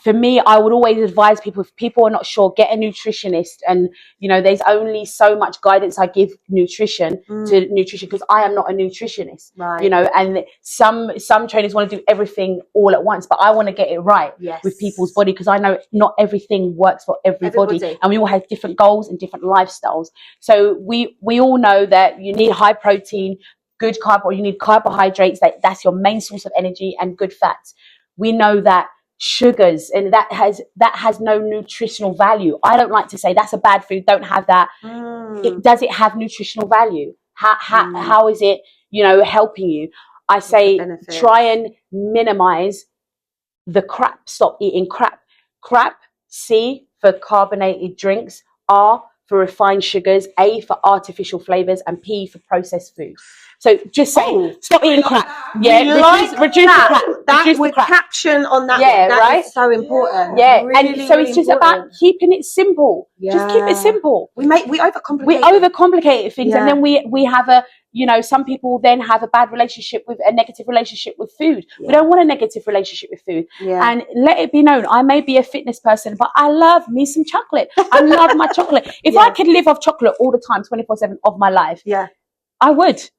for me, I would always advise people, if people are not sure, get a nutritionist. And you know, there's only so much guidance I give nutrition to nutrition, because I am not a nutritionist, you know, and some trainers want to do everything all at once, but I want to get it right with people's body, because I know not everything works for everybody, and we all have different goals and different lifestyles. So we all know that you need high protein, good carb, or you need carbohydrates, that's your main source of energy, and good fats. We know that sugars, and that has no nutritional value. I don't like to say that's a bad food, don't have that. Does it have nutritional value? How is it, you know, helping you? I say try and minimize the crap. Stop eating crap. C for carbonated drinks, R for refined sugars, A for artificial flavors, and P for processed food. So just say stop eating crap. Reduce the crap. With caption on that. That is so important. And so it's just about keeping it simple. Just keep it simple. We overcomplicate things, and then we have a, you know, some people then have a bad relationship with a negative relationship with food. We don't want a negative relationship with food. And let it be known, I may be a fitness person, but I love me some chocolate. I love my chocolate. If I could live off chocolate all the time, 24/7 of my life, I would.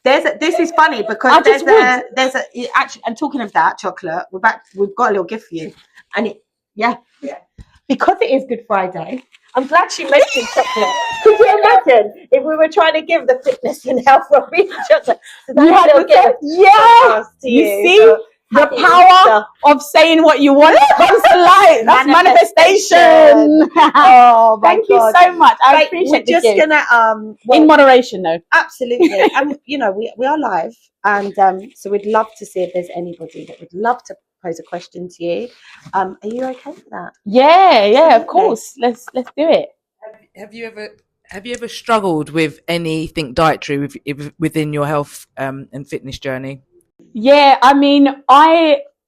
This is funny, because actually, and talking of that chocolate, we've got a little gift for you, and because it is Good Friday. I'm glad she mentioned chocolate. Could you imagine if we were trying to give the fitness and health of chocolate? You see the power of saying what you want comes to life. That's manifestation. Thank you so much. I appreciate it. We're just gonna in moderation, though. Absolutely. And you know, we are live, and so we'd love to see if there's anybody that would love to pose a question to you. Are you okay for that? Yeah, of course. Let's do it. Have you ever struggled with anything dietary within your health and fitness journey? Yeah, I mean,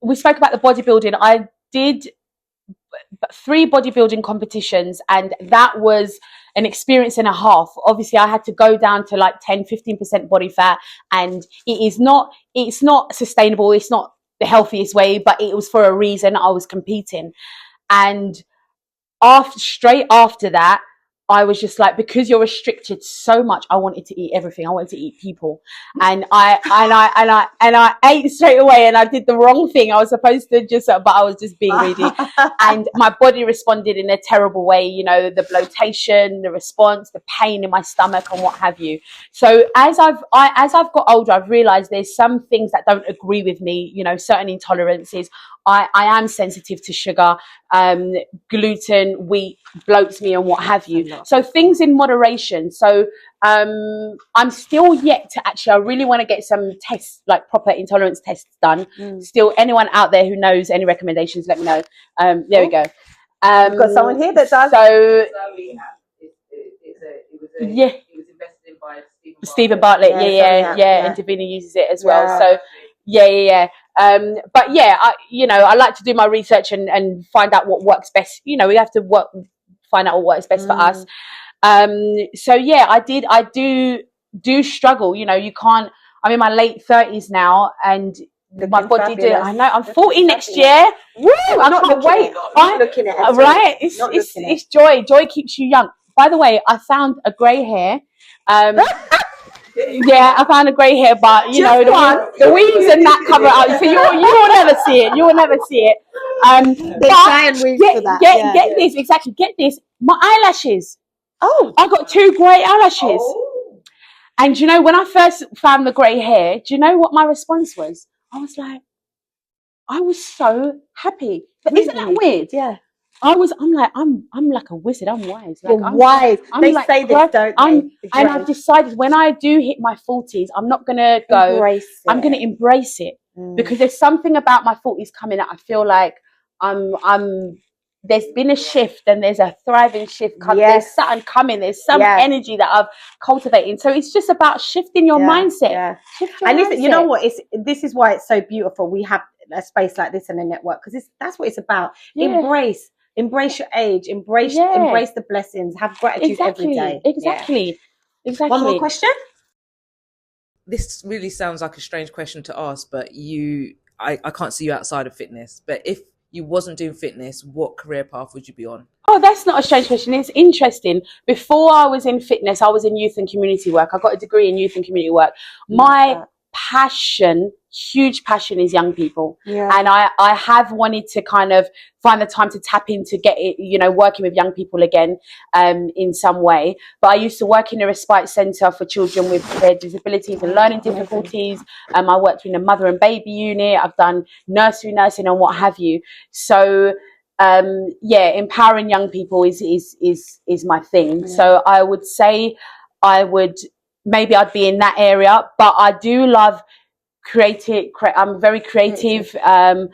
we spoke about the bodybuilding. I did 3 bodybuilding competitions, and that was an experience and a half. Obviously I had to go down to like 10-15% body fat, and it's not sustainable, it's not the healthiest way, but it was for a reason. I was competing, and straight after that, I was just like, because you're restricted so much, I wanted to eat everything. I wanted to eat people, and I ate straight away, and I did the wrong thing. I was supposed to but I was just being greedy, and my body responded in a terrible way. You know, the bloatation, the response, the pain in my stomach, and what have you. So as I've got older, I've realised there's some things that don't agree with me. You know, certain intolerances. I am sensitive to sugar, gluten, wheat bloats me, and what have you. So things in moderation. So I'm still yet to I really want to get some tests, like proper intolerance tests done. Still, anyone out there who knows any recommendations, let me know. There we go. We've got someone here that does. So it was invested in by Stephen Bartlett. Yeah. And Davina uses it as well. So but yeah, I like to do my research and find out what works best. You know, we have to find out what works best for us. So yeah, I do struggle. You know, you can't. I'm in my late 30s now, and my body did. I know. I'm 40 next year. Woo! I can't wait. I'm looking at it. Right? It's joy. Joy keeps you young. By the way, I found a grey hair. Yeah, I found a grey hair, but you know the weaves and that cover up, so you will never see it. You will never see it. They try and weave for that. Get this exactly. Get this. My eyelashes. Oh, I got 2 grey eyelashes. Oh. And you know, when I first found the grey hair, do you know what my response was? I was so happy. But isn't that weird? Yeah. I'm like a wizard. I'm wise. Like, You're wise. They like, say this, don't they? And I've decided when I do hit my 40s, I'm not gonna go. I'm gonna embrace it because there's something about my 40s coming that I feel like there's been a shift, and there's a thriving shift coming. Yes. There's something coming. There's some energy that I've cultivated. So it's just about shifting your mindset. Yeah. And listen, you know what? This is why it's so beautiful. We have a space like this in a network, because that's what it's about. Yeah. Embrace your age. Embrace the blessings. Have gratitude every day. Exactly. One more question. This really sounds like a strange question to ask, but I can't see you outside of fitness. But if you wasn't doing fitness, what career path would you be on? Oh, that's not a strange question. It's interesting. Before I was in fitness, I was in youth and community work. I got a degree in youth and community work. My huge passion is young people. Yeah. And I have wanted to kind of find the time to tap into get it, you know, working with young people again in some way. But I used to work in a respite centre for children with their disabilities and learning difficulties. I worked in a mother and baby unit. I've done nursery nursing and what have you. So empowering young people is my thing. Yeah. So I would say maybe I'd be in that area, but I do love I'm very creative. I've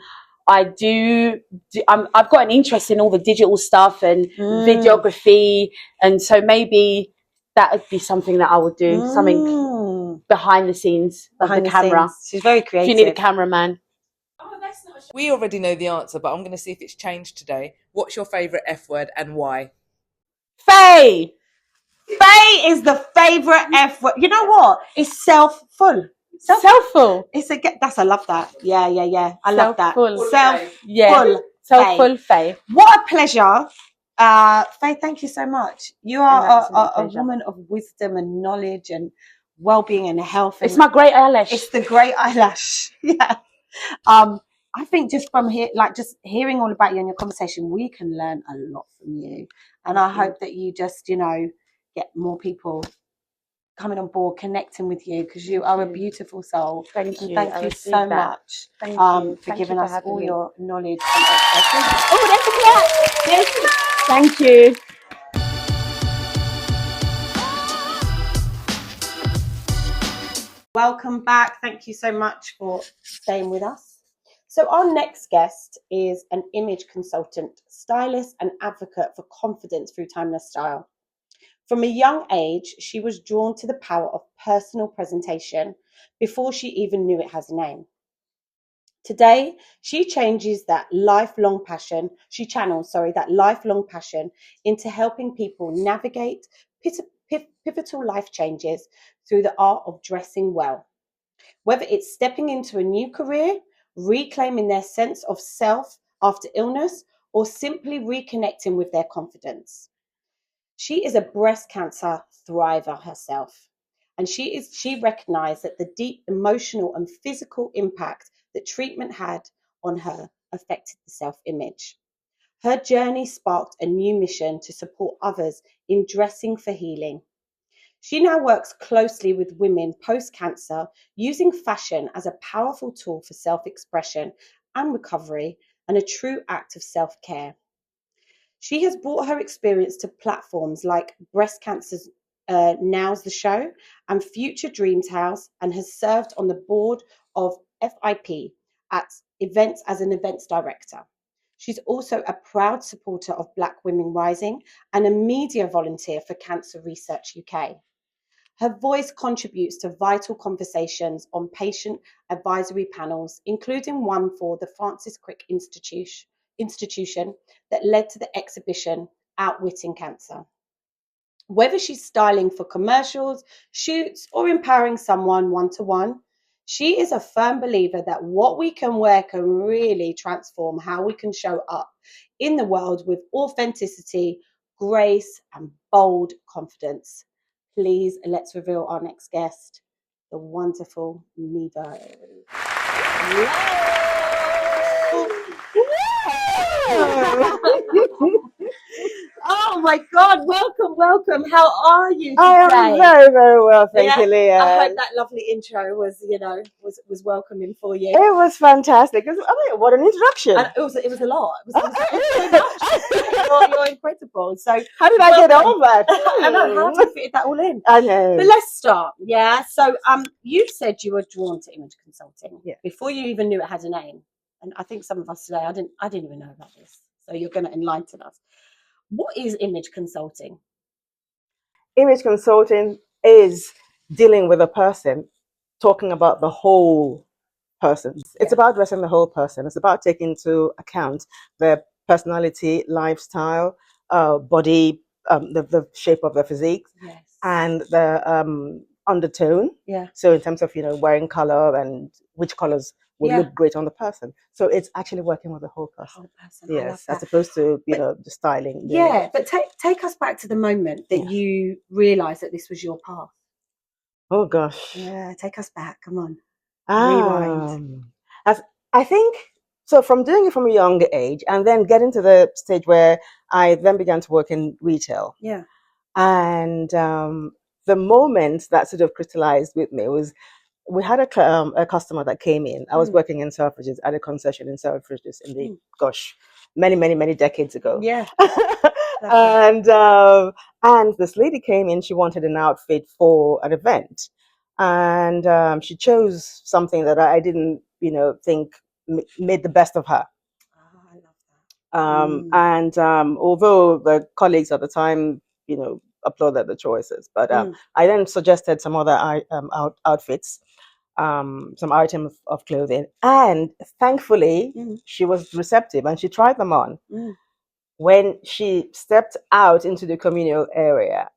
got an interest in all the digital stuff and videography, and so maybe that would be something that I would do, something behind the scenes, behind the camera. She's very creative. If you need a cameraman. We already know the answer, but I'm going to see if it's changed today. What's your favourite F word and why? Faye! Faye is the favourite F word. You know what? It's self-full. Self-full. I love that. Yeah. I love that. Self-full Faye. What a pleasure. Faye, thank you so much. You are a woman of wisdom and knowledge and well-being and health. It's my great eyelash. It's the great eyelash. Yeah. I think just from here, like just hearing all about you and your conversation, we can learn a lot from you. And I hope that you just, get more people coming on board, connecting with you, because you are a beautiful soul. Thank you. Thank you so much for giving us all your knowledge and expertise. Oh, there's a clap. There's a clap. Thank you. Welcome back. Thank you so much for staying with us. So our next guest is an image consultant, stylist and advocate for confidence through timeless style. From a young age, she was drawn to the power of personal presentation before she even knew it has a name. Today, she changes that lifelong passion. She channels, sorry, that lifelong passion into helping people navigate pivotal life changes through the art of dressing well. Whether it's stepping into a new career, reclaiming their sense of self after illness, or simply reconnecting with their confidence. She is a breast cancer thriver herself. And she recognized that the deep emotional and physical impact that treatment had on her affected the self-image. Her journey sparked a new mission to support others in dressing for healing. She now works closely with women post-cancer, using fashion as a powerful tool for self-expression and recovery, and a true act of self-care. She has brought her experience to platforms like Breast Cancer's Now's the Show and Future Dreams House, and has served on the board of FIP at events as an events director. She's also a proud supporter of Black Women Rising and a media volunteer for Cancer Research UK. Her voice contributes to vital conversations on patient advisory panels, including one for the Francis Crick Institution that led to the exhibition Outwitting Cancer. Whether she's styling for commercials, shoots, or empowering someone one-to-one, she is a firm believer that what we can wear can really transform how we can show up in the world with authenticity, grace, and bold confidence. Please, let's reveal our next guest, the wonderful Nevo. Oh my God! Welcome. How are you today? I am very, very well, thank you, I Liyanne. hope that lovely intro was, was welcoming for you. It was fantastic. I mean, what an introduction! And it was a lot. It was you're incredible. So How did I get all that? I know, how did you fit that all in? I know. But let's start. Yeah. So you said you were drawn to image consulting before you even knew it had a name. And I think some of us today, I didn't even know about this. So you're going to enlighten us. What is image consulting? Image consulting is dealing with a person, talking about the whole person. It's about dressing the whole person. It's about taking into account their personality, lifestyle, body, the shape of the physique, and the undertone. Yeah. So in terms of wearing color and which colors would look great on the person. So it's actually working with the whole person. Yes, as opposed to the styling. Yeah, but take us back to the moment that you realised that this was your path. Oh gosh. Yeah, take us back. Come on. Rewind. I think so. From doing it from a younger age, and then getting to the stage where I then began to work in retail. Yeah. And the moment that sort of crystallized with me was, we had a customer that came in. I was working in Selfridges at a concession in Selfridges in the many decades ago. Yeah. and this lady came in. She wanted an outfit for an event, and she chose something that I didn't think made the best of her. I love that. And although the colleagues at the time applauded the choices, but I then suggested some other outfits, some items of clothing, and thankfully she was receptive and she tried them on. When she stepped out into the communal area,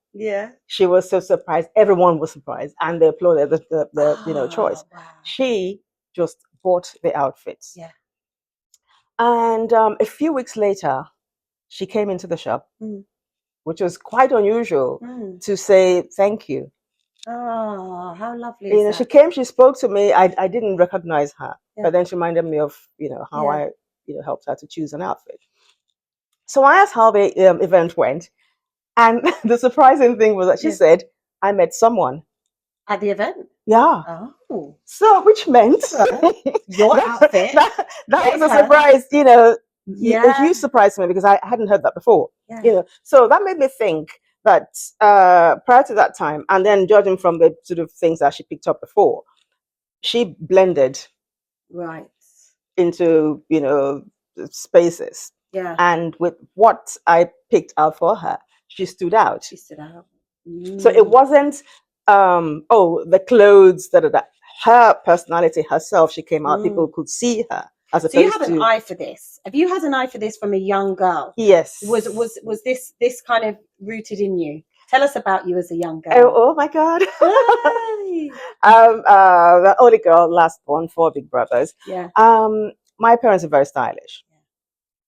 she was so surprised. Everyone was surprised, and they applauded the choice. Wow. She just bought the outfits. And a few weeks later, she came into the shop, which was quite unusual, to say thank you. Oh, how lovely! She came, she spoke to me. I didn't recognize her, but then she reminded me of how I helped her to choose an outfit. So I asked how the event went, and the surprising thing was that she said, "I met someone at the event." Yeah. Oh. So which meant your outfit. That was a surprise. A huge surprise to me because I hadn't heard that before. So that made me think that prior to that time, and then judging from the sort of things that she picked up before, she blended into spaces. And with what I picked out for her, she stood out. So it wasn't the clothes that her personality herself, she came out, Mm. people could see her as So you opposed have an to eye for this. Have you had an eye for this from a young girl? yes. Was this kind of rooted in you? Tell us about you as a young Oh, girl. oh my God. Hi. The only girl, last born, 4 big brothers. Yeah. My parents are very stylish.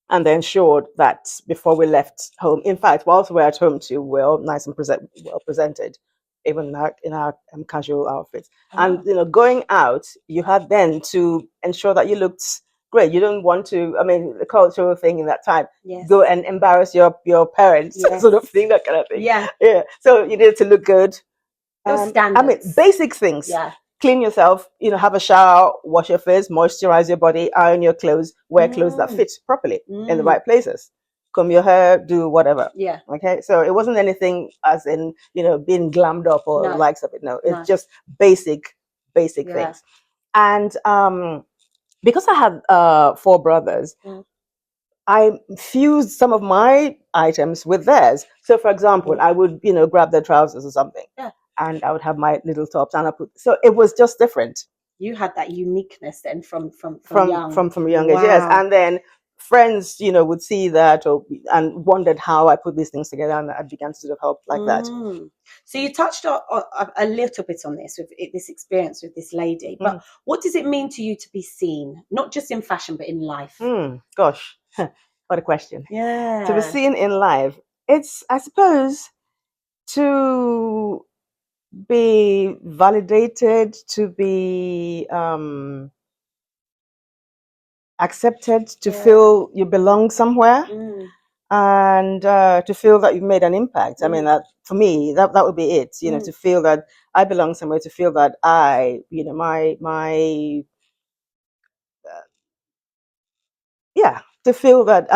And they ensured that before we left home, in fact, whilst we were at home too, we're all nice and well presented, even in our casual outfits. And going out, you had then to ensure that you looked great. You don't want to. I mean, the cultural thing in that time, Yes. go and embarrass your parents, Yes. sort of thing, that kind of thing. Yeah. Yeah. So you needed to look good. Those I mean, standards. basic things. Yeah. Clean yourself, have a shower, wash your face, moisturize your body, iron your clothes, wear clothes that fit properly in the right places, comb your hair, do whatever. Yeah. Okay. So it wasn't anything as in, being glammed up or No. likes of it. No, it's No. just basic Yeah. things. And because I had 4 brothers, I fused some of my items with theirs. So, for example, I would, grab their trousers or something, and I would have my little tops, and so it was just different. You had that uniqueness then from young. From a young age, yes. And then friends, would see that and wondered how I put these things together, and I began to sort of help like that. So you touched on a little bit on this with this experience with this lady, but what does it mean to you to be seen, not just in fashion but in life? Gosh, what a question. Yeah. To be seen in life, it's, I suppose, to be validated, to be accepted, to feel you belong somewhere, and to feel that you've made an impact. I mean, that for me, that would be it. To feel that I belong somewhere, to feel that I, my to feel that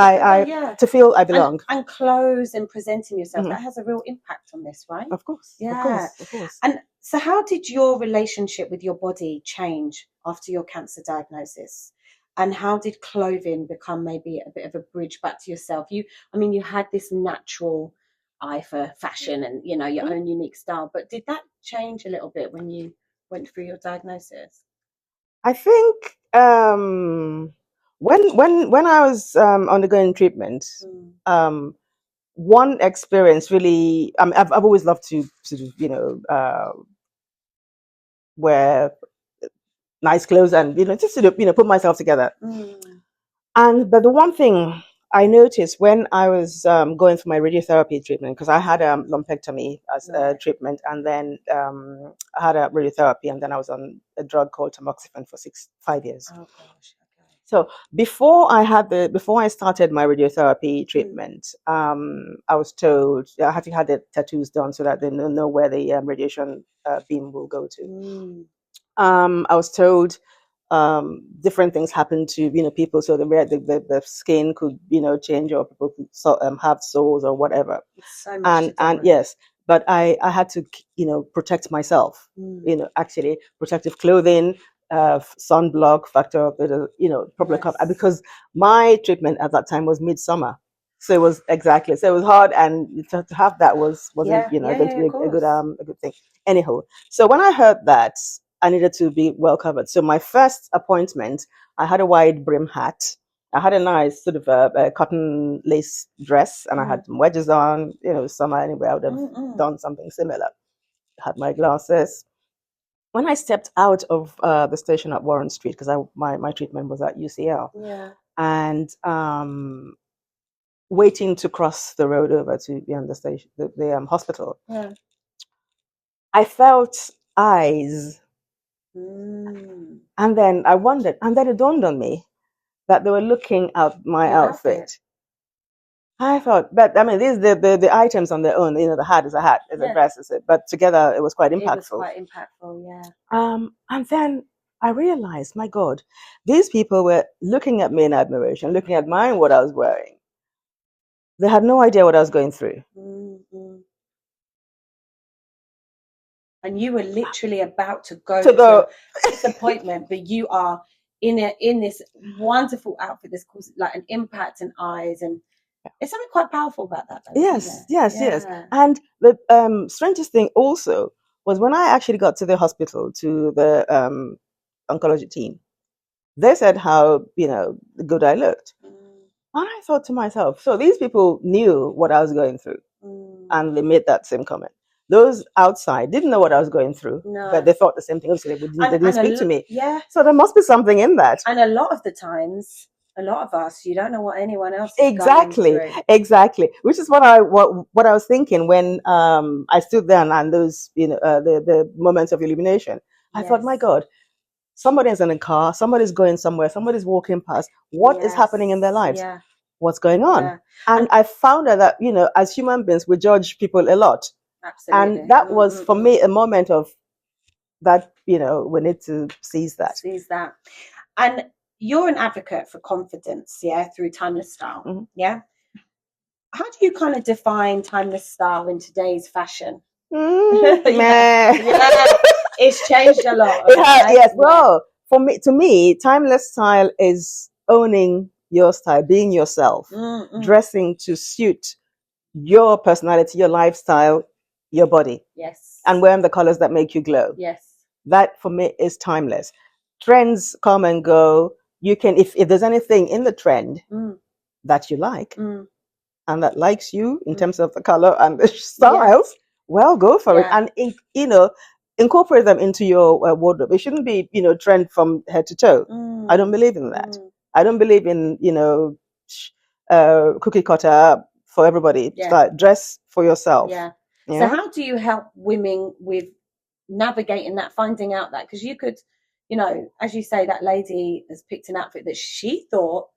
to feel I belong. And clothes and presenting yourself, that has a real impact on this, right? Of course. Yeah. Of course. And so how did your relationship with your body change after your cancer diagnosis? And how did clothing become maybe a bit of a bridge back to yourself? You had this natural eye for fashion and, your own unique style, but did that change a little bit when you went through your diagnosis? I think when I was undergoing treatment, one experience really, I've always loved to sort of wear nice clothes and just sort of put myself together. But the one thing I noticed when I was going for my radiotherapy treatment, because I had a lumpectomy as a treatment, and then I had a radiotherapy, and then I was on a drug called tamoxifen for 5 years. Oh gosh. Okay. So before I started my radiotherapy treatment, I was told I had to have the tattoos done so that they know where the radiation beam will go to. I was told different things happen to people, so the skin could change, or people could have sores or whatever. So much and yes, but I had to protect myself. Actually protective clothing, sunblock, factor, proper cover, because my treatment at that time was midsummer. So it was so it was hard, and to have that wasn't going to be a good thing. Anyhow, so when I heard that I needed to be well covered, so my first appointment, I had a wide brim hat. I had a nice sort of a cotton lace dress, and I had some wedges on. Summer anyway, I would have done something similar. I had my glasses. When I stepped out of the station at Warren Street, because my treatment was at UCL, and waiting to cross the road over to be on the station, the hospital, I felt eyes. And then I wondered, and then it dawned on me that they were looking at my outfit. I thought, but I mean, these the items on their own. The hat is a hat, a dress is it, but together it was quite impactful. It was quite impactful, yeah. And then I realized, my God, these people were looking at me in admiration, looking at what I was wearing. They had no idea what I was going through. And you were literally about to go to this appointment, but you are in this wonderful outfit that's caused like an impact and eyes, and it's something quite powerful about that. Though, yes. And the strangest thing also was when I actually got to the hospital, to the oncology team. They said how, good I looked. And I thought to myself, so these people knew what I was going through, and they made that same comment. Those outside didn't know what I was going through, but they thought the same thing. So they didn't speak to me. Yeah. So there must be something in that. And a lot of the times, a lot of us, you don't know what anyone else is Exactly, going through. exactly. Which is what I was thinking when I stood there and those the moments of illumination. I thought, my God, somebody's in a car, somebody's going somewhere, somebody's walking past. What is happening in their lives? Yeah. What's going on? Yeah. And I found out that, as human beings, we judge people a lot. Absolutely. And that was, for me, a moment of that, we need to seize that. Seize that. And you're an advocate for confidence, through timeless style. Mm-hmm. Yeah. How do you kind of define timeless style in today's fashion? It's changed a lot. Right? Yes. Well, to me, timeless style is owning your style, being yourself, dressing to suit your personality, your lifestyle, your body. Yes. And wearing the colors that make you glow. Yes. That for me is timeless. Trends come and go. You can, if there's anything in the trend that you like and that likes you in terms of the color and the styles, well, go for it. And, incorporate them into your wardrobe. It shouldn't be, trend from head to toe. I don't believe in that. I don't believe in, cookie cutter for everybody. Like, dress for yourself. Yeah. So how do you help women with navigating that, finding out that? Because you could, as you say, that lady has picked an outfit that she thought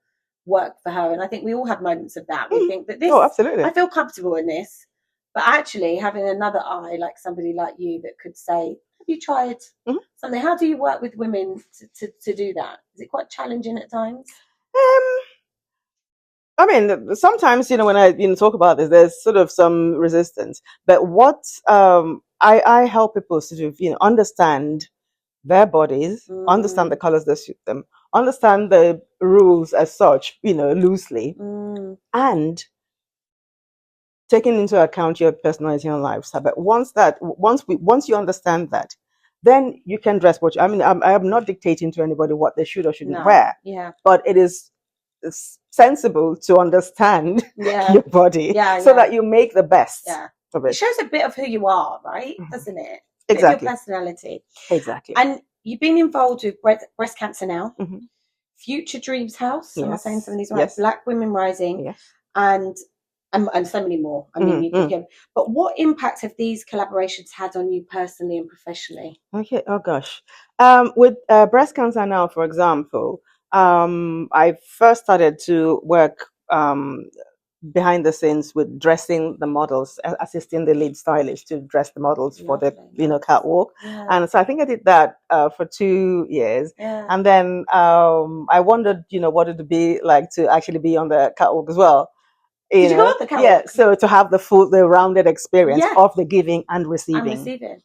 worked for her. And I think we all have moments of that. We think that this, absolutely. I feel comfortable in this. But actually having another eye, like somebody like you that could say, have you tried something? How do you work with women to do that? Is it quite challenging at times? I mean, sometimes, when I talk about this, there's sort of some resistance. But what I help people sort of, understand their bodies, understand the colors that suit them, understand the rules as such, loosely, and taking into account your personality and lifestyle. But once you understand that, then you can dress what you. I mean, I am not dictating to anybody what they should or shouldn't wear. Yeah. But it's sensible to understand your body so that you make the best of it. It shows a bit of who you are, right? Doesn't it? Exactly. Your personality. Exactly. And you've been involved with breast cancer now. Future Dreams House. Am I saying some of these right? Yes. Black Women Rising. Yes. And so many more. I mean, you could give. But what impact have these collaborations had on you personally and professionally? Okay. Oh gosh. With breast cancer now, for example, I first started to work behind the scenes with dressing the models, assisting the lead stylist to dress the models for the catwalk. And so I think I did that for 2 years. And then I wondered, what it would be like to actually be on the catwalk as well. Did you go on the catwalk? Yeah, so to have the rounded experience of the giving and receiving.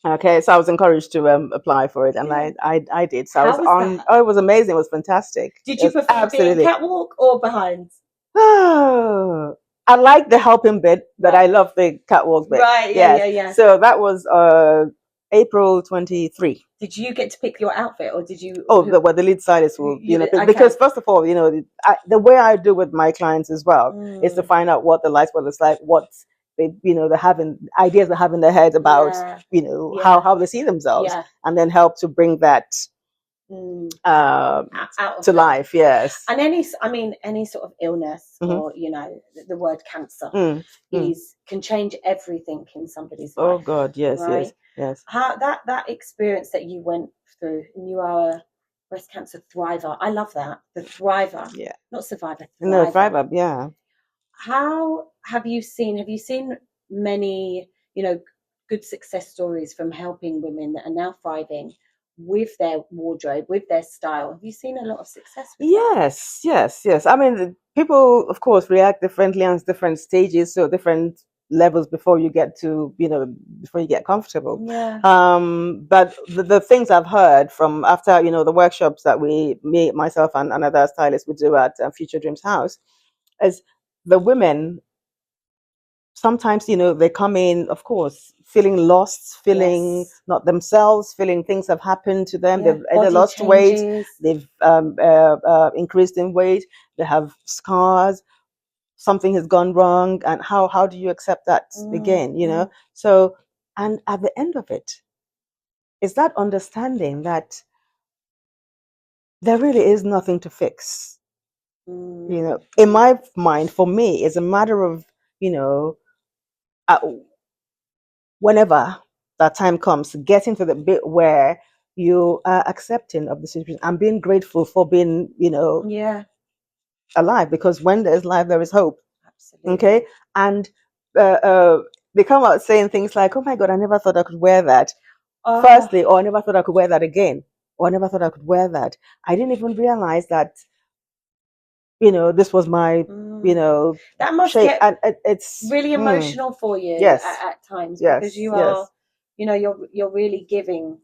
Okay, so I was encouraged to apply for it, and I did. So I was on. That? Oh, it was amazing. It was fantastic. Did you prefer being catwalk or behind? Oh, I like the helping bit, but I love the catwalk bit. Right. Yeah. So that was April 23. Did you get to pick your outfit, or did you? Oh, the lead stylist will, because first of all, the way I do with my clients as well is to find out what the lifestyle is like, what they, they're having ideas they have in their heads about, how they see themselves, and then help to bring that out to life. Yes. And any sort of illness or the word cancer can change everything in somebody's life. Oh God, yes, right? yes. How that experience that you went through, and you are a breast cancer thriver. I love that, the thriver. Yeah. Not survivor. Thriver. No, thriver. Yeah. How have you seen many good success stories from helping women that are now thriving with their wardrobe, with their style? Have you seen a lot of success with that? Yes. I mean, people, of course, react differently on different stages, so different levels before you get to, before you get comfortable. Yeah. But the things I've heard from after, the workshops that me, myself, and another stylist would do at Future Dreams House, is the women sometimes, they come in, of course, feeling lost, feeling Yes. not themselves, feeling things have happened to them. Yeah. They've either Body lost weight, changes. they've increased in weight, they have scars, something has gone wrong, and how do you accept that again? So, and at the end of it is that understanding that there really is nothing to fix. In my mind, for me, it's a matter of uh, whenever that time comes, getting to the bit where you are accepting of the situation and being grateful for being Yeah. alive, because when there's life there is hope. Absolutely. Okay. And they come out saying things like, oh my god, I never thought I could wear that. Firstly, or I never thought I could wear that again, or I never thought I could wear that. I didn't even realize that this was my that must shape. get And it's really emotional for you Yes. at times, Yes, because you yes. are you're really giving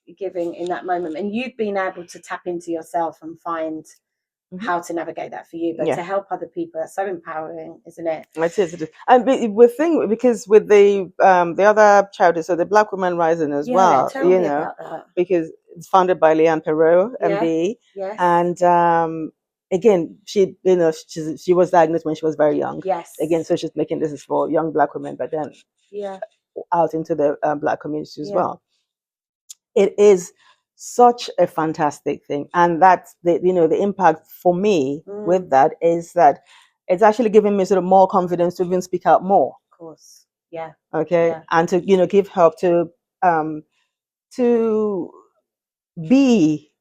in that moment, and you've been able to tap into yourself and find how to navigate that for you, but to help other people, that's so empowering, isn't it? It is. And we think, because with the other charity, so the Black Women Rising as well, tell me about that. because it's founded by Liyanne Marie, MB, Yes. and again, she she was diagnosed when she was very young. Yes. Again, so she's making this is for young Black women, but then out into the Black community as well. It is such a fantastic thing, and that's the impact for me with that is that it's actually giving me sort of more confidence to even speak out more. Of course. Yeah. Okay. Yeah. And to give help to be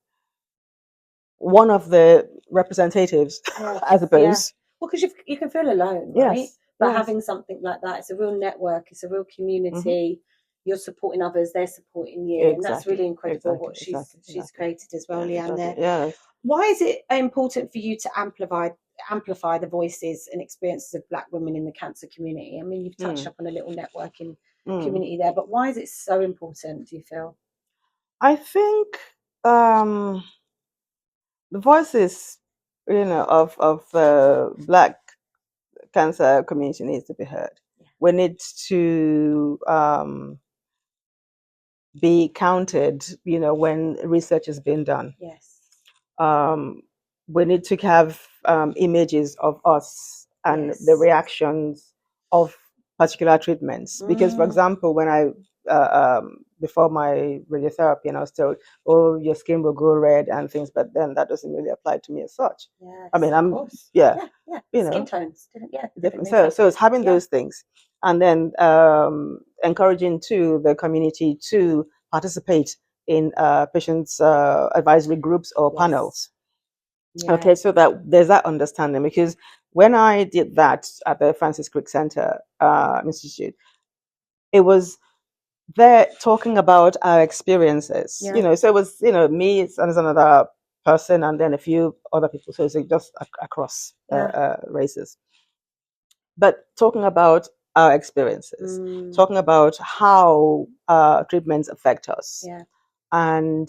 one of the representatives, I suppose. Well, because you can feel alone, right? But having something like that, it's a real network, it's a real community. You're supporting others, they're supporting you, and that's really incredible what she's created as well, Liyanne. There. Yes. Why is it important for you to amplify the voices and experiences of Black women in the cancer community? I mean, you've touched upon a little networking community there, but why is it so important, do you feel? I think the voices, of the Black cancer community needs to be heard. We need to be counted, when research is being done. Yes. We need to have images of us and the reactions of particular treatments. Because, for example, when I before my radiotherapy, and I was told, "Oh, your skin will go red and things," but then that doesn't really apply to me as such. Yes, I mean, skin tones, different. So it's having those things, and then encouraging the community to participate in patients' advisory groups or panels. Okay, so that there's that understanding. Because when I did that at the Francis Crick Center Institute, it was there talking about our experiences. So it was me and another person, and then a few other people. So it's just across races. But talking about our experiences, talking about how treatments affect us, and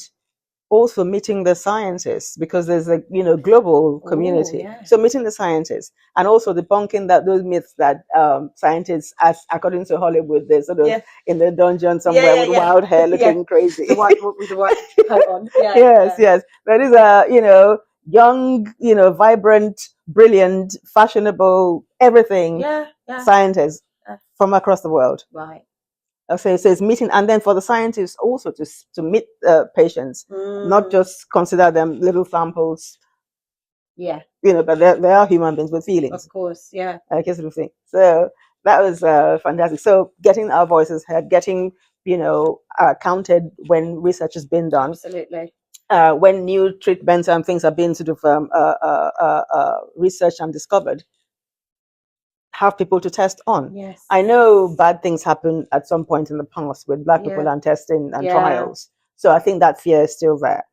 also meeting the scientists, because there's a global community. So meeting the scientists, and also debunking those myths that scientists, as according to Hollywood, they're sort of in the dungeon somewhere with wild hair, looking crazy, with the white coat on. Yes. There is a young, vibrant, brilliant, fashionable, everything scientists from across the world. Right. So it's meeting, and then for the scientists also to meet patients, not just consider them little samples. Yeah. But they are human beings with feelings. Of course, yeah. Sort of thing. So that was fantastic. So getting our voices heard, getting counted when research has been done. Absolutely. When new treatments and things are being sort of researched and discovered, have people to test on. Yes. I know bad things happen at some point in the past with Black people and testing and trials. So I think that fear is still there.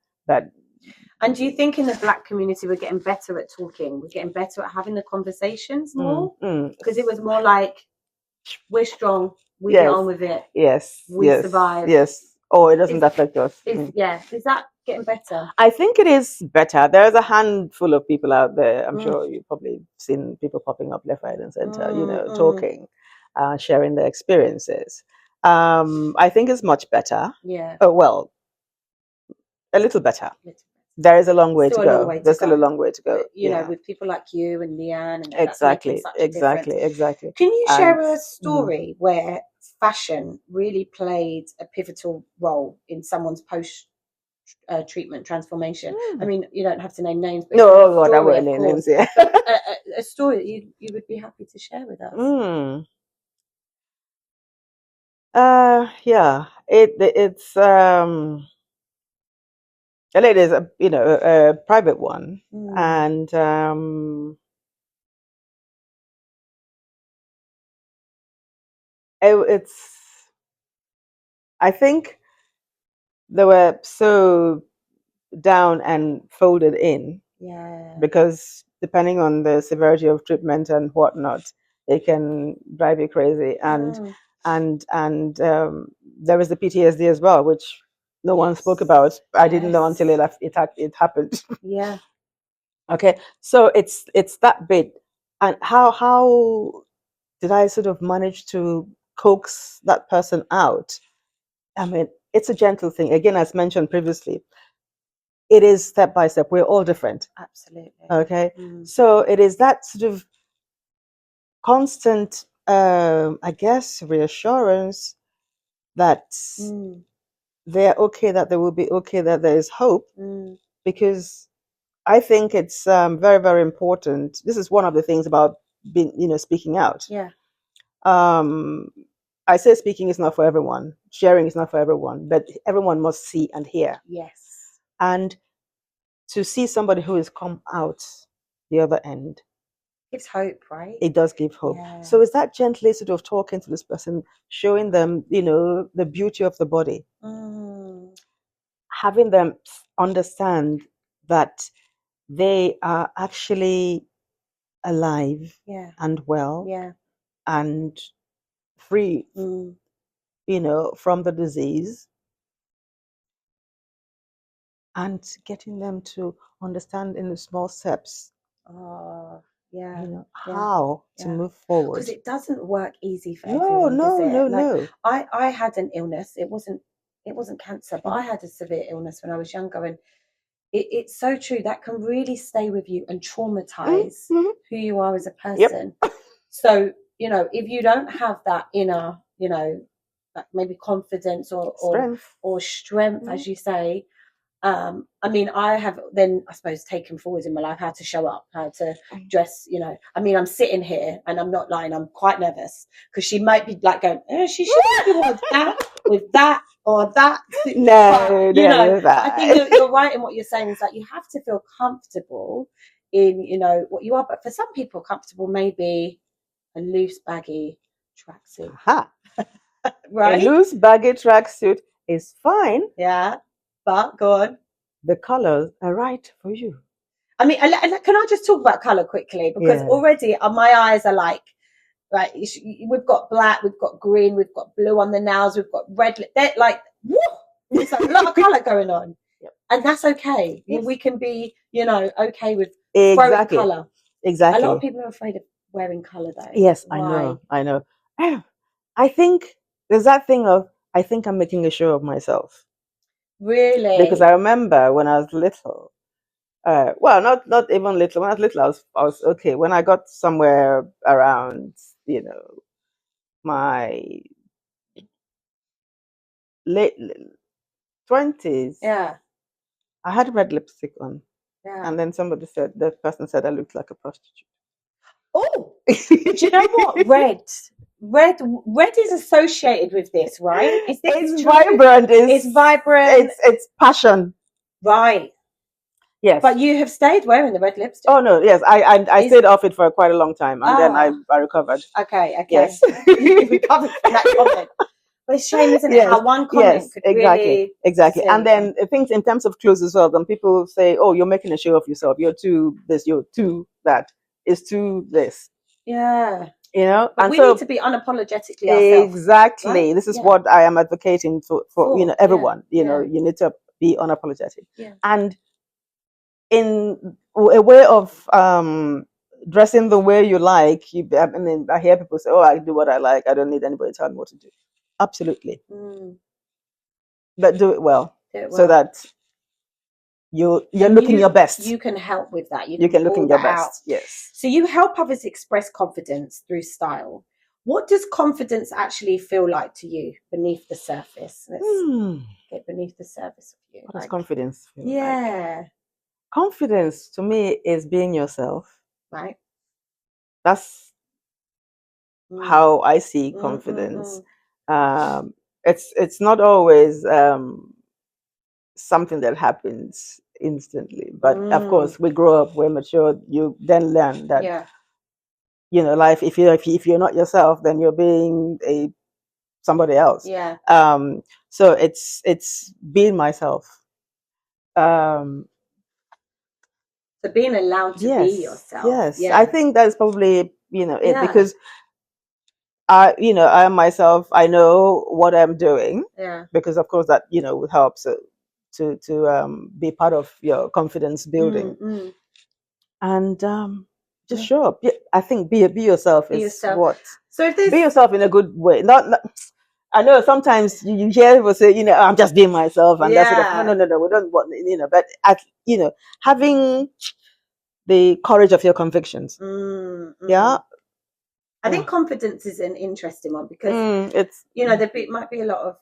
And do you think in the Black community we're getting better at talking? We're getting better at having the conversations more? Because it was more like, we're strong, we get on with it. Yes. We survive. Yes. Oh, it doesn't affect us. Is that getting better? I think it is better. There's a handful of people out there. I'm sure you've probably seen people popping up left, right, and center, talking. sharing their experiences. I think it's much better. Yeah. Oh, well, a little better. There is a long way to go. There's still a long way to go. But, you know, with people like you and Liyanne, and exactly, that's making such a difference. exactly. Can you share a story where fashion really played a pivotal role in someone's post treatment transformation? I mean, you don't have to name names, but no, God, I won't name names. Yeah, a story that you would be happy to share with us. Yeah, it's it is a private one, and it's, I think they were so down and folded in, because depending on the severity of treatment and whatnot, they can drive you crazy, and there was the PTSD as well, which no one spoke about. I didn't know until it happened. Yeah. Okay, so it's that bit, and how did I sort of manage to coax that person out? I mean, it's a gentle thing. Again, as mentioned previously, it is step by step. We're all different. Absolutely. Okay, so it is that sort of constant, I guess, reassurance that they're okay, that they will be okay, that there is hope, because I think it's very, very important. This is one of the things about being, speaking out. Yeah. I say speaking is not for everyone. Sharing is not for everyone, but everyone must see and hear. Yes. And to see somebody who has come out the other end, gives hope, right? It does give hope. Yeah. So is that gently sort of talking to this person, showing them, the beauty of the body, having them understand that they are actually alive and well and free, from the disease, and getting them to understand in the small steps how to move forward. Because it doesn't work easy for everyone, does it? No. I had an illness. It wasn't cancer, but I had a severe illness when I was younger, and it's so true. That can really stay with you and traumatize who you are as a person. Yep. So, if you don't have that inner, like maybe confidence or strength, as you say, I mean, I have then, I suppose, taken forward in my life how to show up, how to dress, I mean, I'm sitting here and I'm not lying, I'm quite nervous because she might be like going, she should be with that or that. No, but I think you're right in what you're saying, is that you have to feel comfortable in, what you are. But for some people, comfortable may be a loose, baggy tracksuit. Right? A loose, baggy tracksuit is fine. Yeah. But go on. The colors are right for you. I mean, can I just talk about color quickly? Because already my eyes are like, right, we've got black, we've got green, we've got blue on the nails, we've got red. They're like, woo! There's a lot of color going on. Yep. And that's okay. Yes. We can be, okay with throwing color. Exactly. A lot of people are afraid of wearing color, though. Yes, why? I know. I think there's that thing of, I think I'm making a show of myself. Really? Because I remember when I was little, well, not even little. When I was little, I was okay. When I got somewhere around, my late 20s, I had red lipstick on, and then the person said I looked like a prostitute. Oh, do you know what? Red is associated with this, right? It's vibrant. It's vibrant. It's passion. Right. Yes. But you have stayed wearing the red lipstick. Oh no, yes. I stayed off it for quite a long time, and then I recovered. Okay. Yes. You recovered from that comment. But it's shame, isn't it? How one comment could really... Exactly. And then things in terms of clothes as well, then people say, oh, you're making a show of yourself. You're too this, you're too that. It's too this. Yeah. But we need to be unapologetically ourselves. Exactly. Right? This is what I am advocating for everyone. You need to be unapologetic. Yeah. And in a way of dressing the way you like. I mean, I hear people say, "Oh, I do what I like. I don't need anybody to tell me what to do." Absolutely, but do it well, so that you're looking your best. You can help with that. You can look in your best. Yes. So you help others express confidence through style. What does confidence actually feel like to you beneath the surface? Let's get beneath the surface of you. What does confidence feel like? Yeah. Confidence to me is being yourself. Right. That's how I see confidence. It's not always something that happens instantly, but of course we grow up, we're mature. You then learn that life. If you're not yourself, then you're being somebody else. Yeah. So it's being myself. So being allowed to be yourself. Yes. Yeah. I think that's probably it, because I myself, I know what I'm doing. Yeah. Because of course that would help to be part of your confidence building. And just show up. I think be yourself is what. So if be yourself in a good way. Not I know sometimes you hear people say, I'm just being myself, and that's sort of no. We don't want but having the courage of your convictions. Yeah. I think confidence is an interesting one because it's there might be a lot of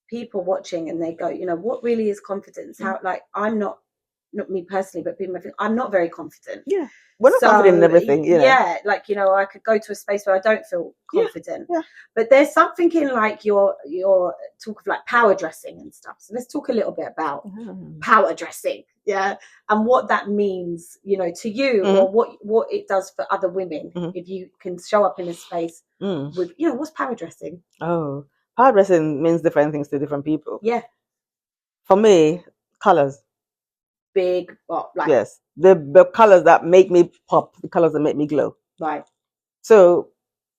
people watching and they go, what really is confidence? How I'm not me personally, but I'm not very confident. Yeah. We're not confident in everything. Yeah, I could go to a space where I don't feel confident. Yeah. But there's something in your talk of like power dressing and stuff. So let's talk a little bit about power dressing. Yeah. And what that means, to you or what it does for other women if you can show up in a space with, what's power dressing? Oh, power dressing means different things to different people. Yeah. For me, colors. Big, yes, the colors that make me pop, the colors that make me glow. Right. So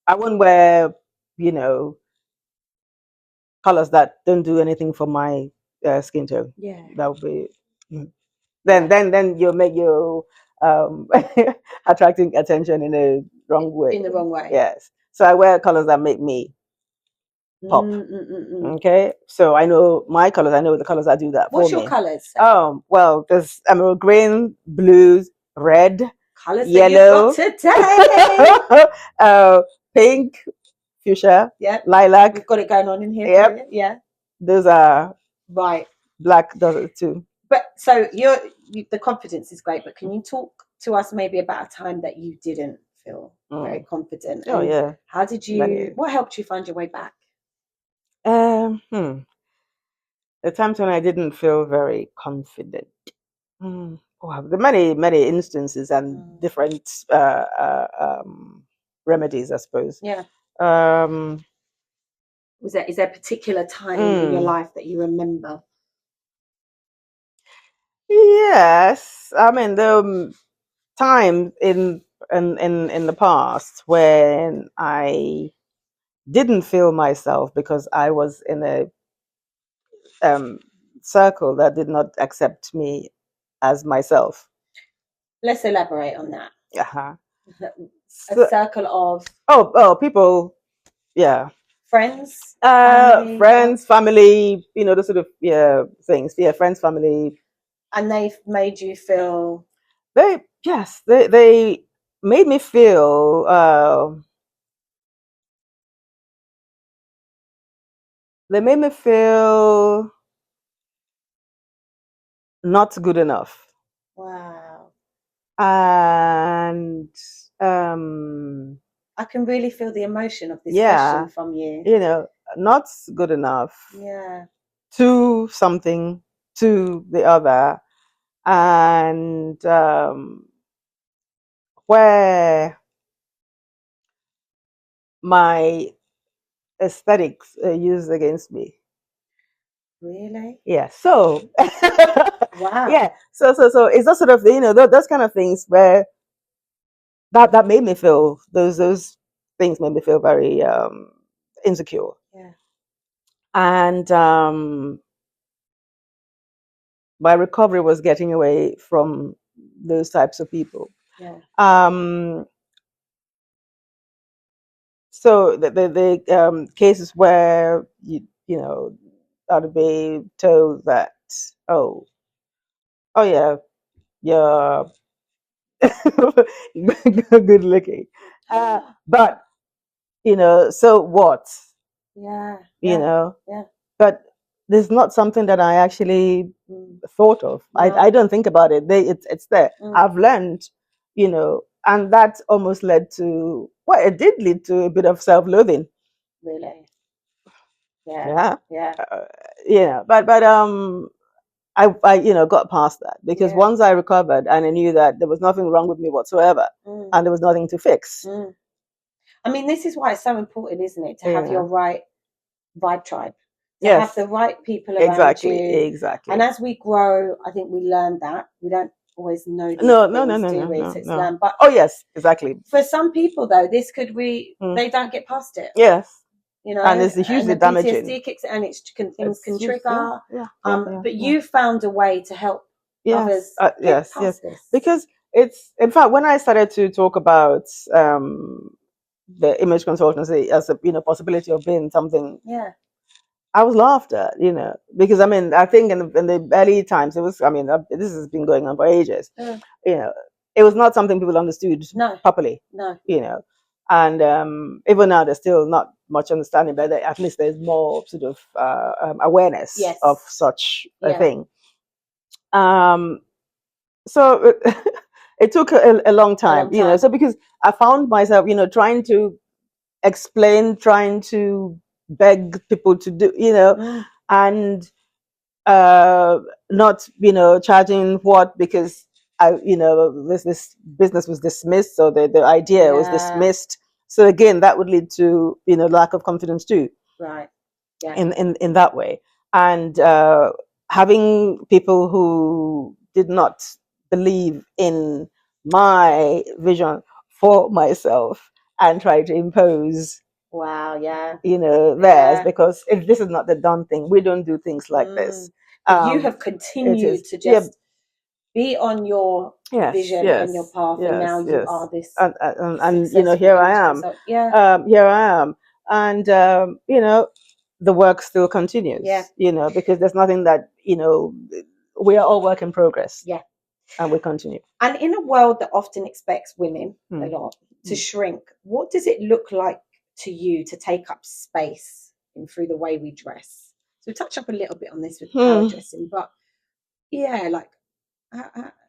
I won't wear, colors that don't do anything for my skin tone. Yeah. That would be. Then you'll make you attracting attention in a wrong way. In the wrong way. Yes. So I wear colors that make me pop. Okay, so I know my colors. I know the colors that do that. What's your colors? Well, there's emerald green, blues, red, colors yellow, that today. Pink, fuchsia, lilac. We've got it going on in here. Yep. Yeah. Those are right. Black does it too. But so the confidence is great. But can you talk to us maybe about a time that you didn't feel very confident? Oh, yeah. How did you? What helped you find your way back? The times when I didn't feel very confident. Oh, there are many instances and different remedies, I suppose. Yeah. Is there a particular time in your life that you remember? Yes, I mean the time in the past when I didn't feel myself because I was in a circle that did not accept me as myself. Let's elaborate on that. A circle of people, yeah. Friends, family, those sort of things. Yeah, friends, family. And they've made you feel. They made me feel. They made me feel not good enough. Wow. And I can really feel the emotion of this question from you. Not good enough. Yeah. To something, to the other, and where my aesthetics are used against me. Really? Yeah. So. Wow. Yeah. So it's those sort of those kind of things where that made me feel those things made me feel very insecure. Yeah. And my recovery was getting away from those types of people. Yeah. So the cases where you know are to be told that oh yeah, you're good looking, but so what, Yeah. you know Yeah. but there's not something that I actually thought of. No. I don't think about it. It's there. Mm. I've learned, and that almost led to, well, it did lead to a bit of self-loathing. Really. Yeah. Yeah. Yeah. Yeah. But I got past that, because Yeah. once I recovered and I knew that there was nothing wrong with me whatsoever, and there was nothing to fix. I mean, this is why it's so important, isn't it, to have your right vibe tribe, to Yes. have the right people around you. Exactly. And as we grow, I think we learn that. We don't always know these No. do we? So it's learned. But oh yes, exactly. for some people though, this could they don't get past it. Yes. And it's and hugely the damaging. PTSD kicks and things can trigger. But Yeah. you found a way to help others get past this. Because it's, in fact, when I started to talk about the image consultancy as a possibility of being something, I was laughed at, because I think in the early times it was, this has been going on for ages. It was not something people understood properly. No. And even now there's still not much understanding, but at least there's more sort of awareness of such a thing. So it took a long time, so because I found myself, trying to explain, trying to beg people to do, and not, charging what, because this business was dismissed, so the idea was dismissed. So again, that would lead to, lack of confidence too. Right. Yeah. In that way. And having people who did not believe in my vision for myself and try to impose theirs, because this is not the done thing. We don't do things like this. But you have continued to just be on your vision and your path, and now you are this and here I am. Here I am. And the work still continues. Because there's nothing that, we are all work in progress. And we continue. And in a world that often expects women a lot to shrink, what does it look like to you to take up space through the way we dress? So we touch up a little bit on this with power dressing, but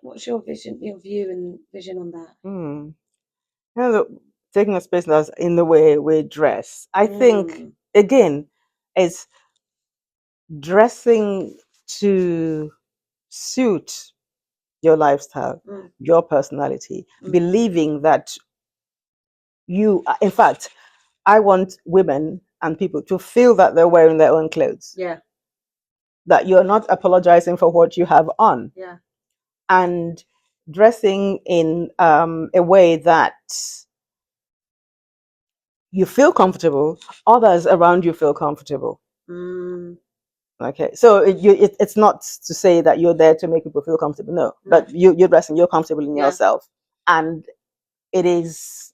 what's your vision, your view and vision on that? Taking a space that's in the way we dress. I think, again, it's dressing to suit your lifestyle, your personality, believing that in fact, I want women and people to feel that they're wearing their own clothes. That you're not apologizing for what you have on. And dressing in a way that you feel comfortable, others around you feel comfortable. Okay, so it's not to say that you're there to make people feel comfortable. No, but you're dressing, you're comfortable in yourself, and it is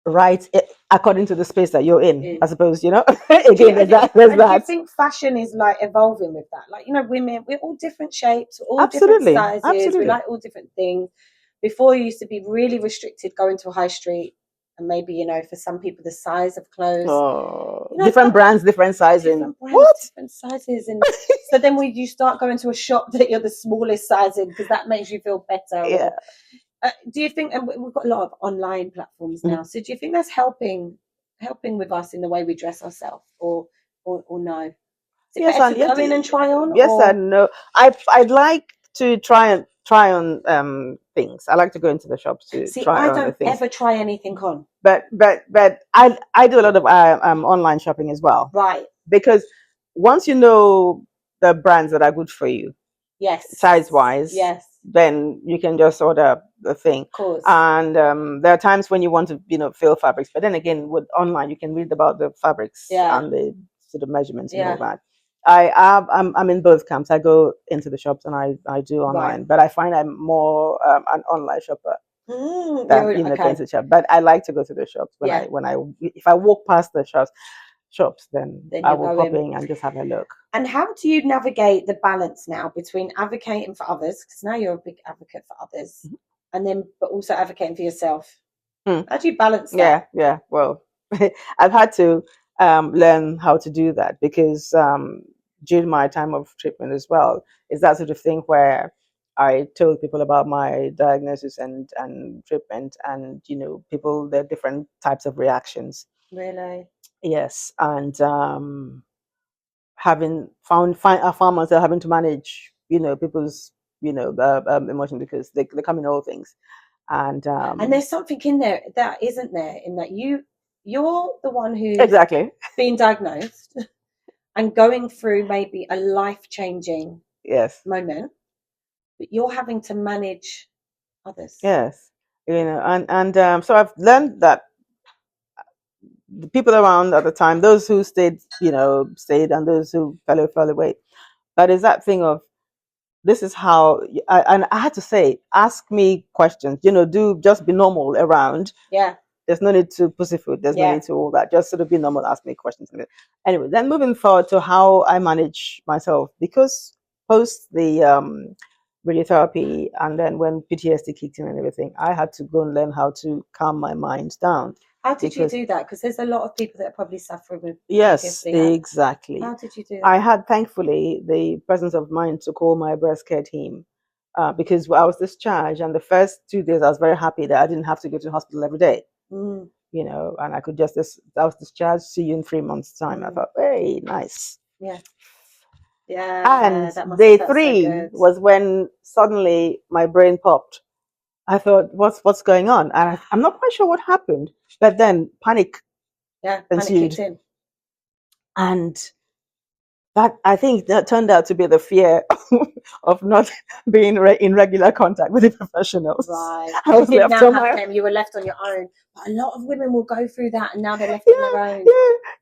right according to the space that you're in. I suppose again. There's that. Do you think fashion is like evolving with that? Like women, we're all different shapes, all different sizes. Absolutely. We like all different things. Before, you used to be really restricted going to a high street. And maybe, for some people, the size of clothes. Different brands, different sizing. Different sizes. And so then you start going to a shop that you're the smallest size in, because that makes you feel better. Do you think, and we've got a lot of online platforms now, so do you think that's helping with us in the way we dress ourselves, or no? Is it better to go in and try on? Yes and no. I'd like to try on things. I like to go into the shops to try on the things. I don't ever try anything on. But I do a lot of online shopping as well. Right. Because once you know the brands that are good for you, size wise, then you can just order the thing. Of course. And there are times when you want to feel fabrics, but then again, with online you can read about the fabrics and the sort of measurements and all that. I'm in both camps. I go into the shops and I do online, Right. but I find I'm more an online shopper than going Okay. to the shop. But I like to go to the shops when I if I walk past the shops, then I you will go pop in. in and just have a look. And how do you navigate the balance now between advocating for others, because now you're a big advocate for others, and then but also advocating for yourself? How do you balance that? Yeah. Well, I've had to learn how to do that because during my time of treatment as well, is that sort of thing where I told people about my diagnosis and treatment, and people, there are different types of reactions. Really? Yes, and having I found myself having to manage people's emotion because they come in all things, and there's something in there that isn't there, in that you're the one who's exactly being diagnosed and going through maybe a life-changing yes moment, but you're having to manage others. yes and so I've learned that the people around at the time, those who stayed stayed, and those who fell away, but it's that thing of, this is how and I had to say, ask me questions, do just be normal around. Yeah. There's no need to pussyfoot. There's no need to all that. Just sort of be normal, ask me questions. Anyway, then moving forward to how I manage myself, because post the radiotherapy and then when PTSD kicked in and everything, I had to go and learn how to calm my mind down. How did you do that? Because there's a lot of people that are probably suffering with Yes, PTSD. exactly. How did you do that? I had, thankfully, the presence of mind to call my breast care team because I was discharged, and the first 2 days I was very happy that I didn't have to go to the hospital every day. And I could just, I was discharged, see you in 3 months' time. I thought, hey, nice. Yeah. Yeah. And day 3 was when suddenly my brain popped. I thought, what's going on? And I'm not quite sure what happened, but then panic ensued. Kicked in. And that, I think, that turned out to be the fear of not being in regular contact with the professionals. Right. I was left on my own. You were left on your own. But a lot of women will go through that, and now they're left on their own.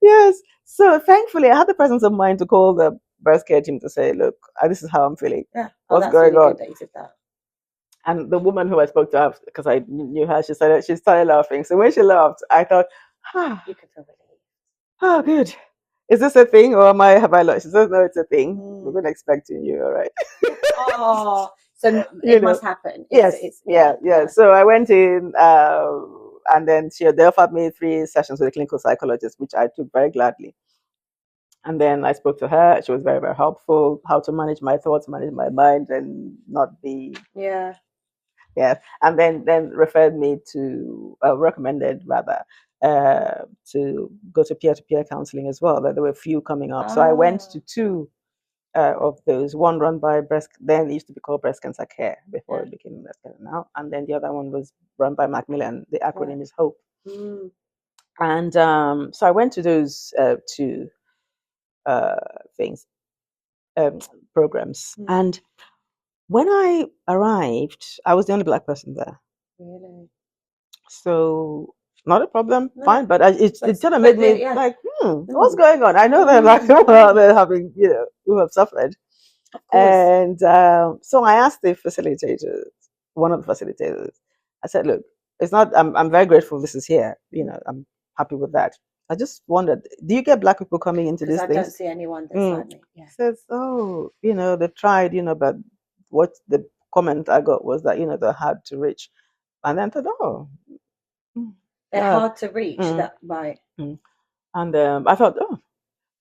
Yes. So thankfully, I had the presence of mind to call the breast care team to say, look, this is how I'm feeling. Yeah. What's going on? Good that you did that. And the woman who I spoke to, because I knew her, she started laughing. So when she laughed, I thought, you could feel relieved. Oh, good. Is this a thing, or have I lost? She says, no, it's a thing. We've been expecting you, all right. Oh, so it must happen. Yes. So I went in, and then they offered me 3 sessions with a clinical psychologist, which I took very gladly. And then I spoke to her. She was very, very helpful, how to manage my thoughts, manage my mind, and not be... Yeah. Yes. And then referred me to, recommended rather, to go to peer-to-peer counseling as well. That there were a few coming up. So I went to 2 of those. One run by then it used to be called Breast Cancer Care before it became Breast Cancer now. And then the other one was run by Macmillan. The acronym is HOPE. And so I went to those 2 things, programs. And when I arrived, I was the only Black person there. Really? So not a problem, fine. But it sort of made me like, what's going on? I know they're like they're having, who have suffered. And so I asked the facilitators, one of the facilitators, I said, look, it's not, I'm very grateful this is here. I'm happy with that. I just wondered, do you get Black people coming into this thing? I don't see anyone that's like me. Yeah. He says, oh, they've tried, but what the comment I got was that, they're hard to reach. And then I thought, they're hard to reach. That right. And I thought,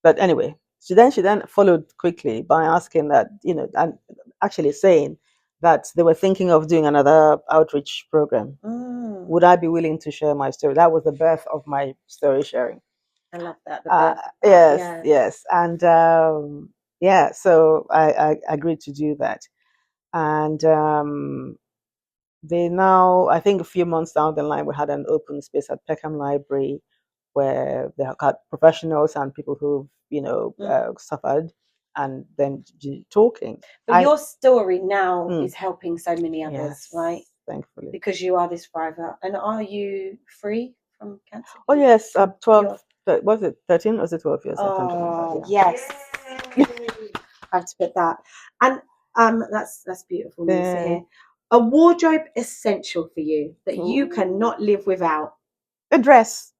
but anyway, she then followed quickly by asking that, and actually saying that they were thinking of doing another outreach program. Would I be willing to share my story? That was the birth of my story sharing. I love that. Yes. And so I agreed to do that. And they now, I think a few months down the line, we had an open space at Peckham Library where they had professionals and people who've, suffered, and then talking. But your story now is helping so many others, right? Thankfully. Because you are this thriver. And are you free from cancer? Oh, yes. 12, was it 13 or was it 12 years? Oh, yes. I have to put that. And that's beautiful news to Yeah. hear. A wardrobe essential for you that you Ooh. cannot live without. A dress.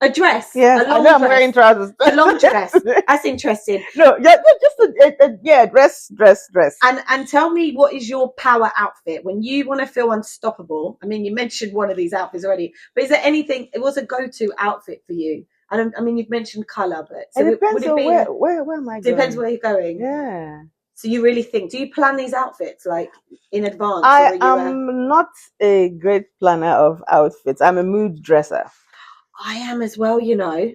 A dress. Yes, A long I know I'm dress. wearing trousers. A long dress. That's interesting. No, yeah, just dress. And tell me, what is your power outfit when you want to feel unstoppable? I mean, you mentioned one of these outfits already, but is there anything? It was a go-to outfit for you. I mean, you've mentioned color, but so It depends would it on be where am I going? depends where you're going. Yeah. So you really think? Do you plan these outfits like in advance? Or I are you am not a great planner of outfits. I'm a mood dresser. I am as well, you know.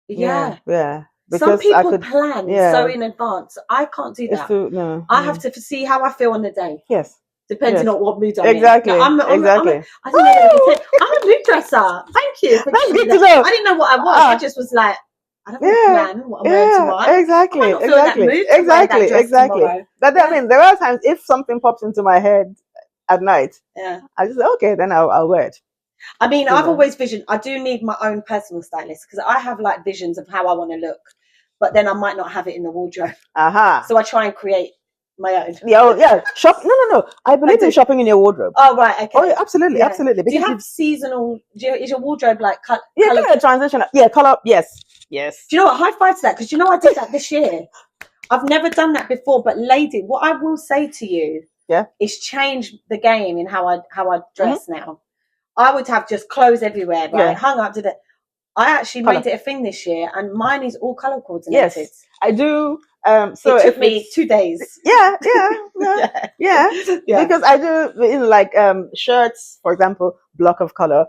Yeah. Yeah. Some Because people plan yeah. so in advance. I can't do that. No. I have to see how I feel on the day. Yes. Depending on what mood I'm exactly. in. No, exactly. I didn't know that. I'm a mood dresser. Thank you. That's good to know. I didn't know what I was. I just was like, I don't plan what I'm wearing tomorrow. Exactly. I might not feel in that mood to wear that dress tomorrow. But I mean, there are times if something pops into my head at night, I just say, okay, then I'll wear it. I mean, I've always visioned, I do need my own personal stylist because I have like visions of how I want to look, but then I might not have it in the wardrobe. So I try and create my own. Yeah. Shop. No. I believe in shopping in your wardrobe. Oh, right. Okay. Oh, yeah, absolutely. Do you have seasonal? Is your wardrobe like color? Yeah, transition. Yeah, color. Yes. Do you know what? High five to that, because you know I did that this year. I've never done that before, but lady, what I will say to you, is change the game in how I dress now. I would have just clothes everywhere, right? Hung up to the. I actually made it a thing this year, and mine is all color coordinated. Yes, I do. So it took me 2 days. Yeah. Because I do like shirts, for example, block of color,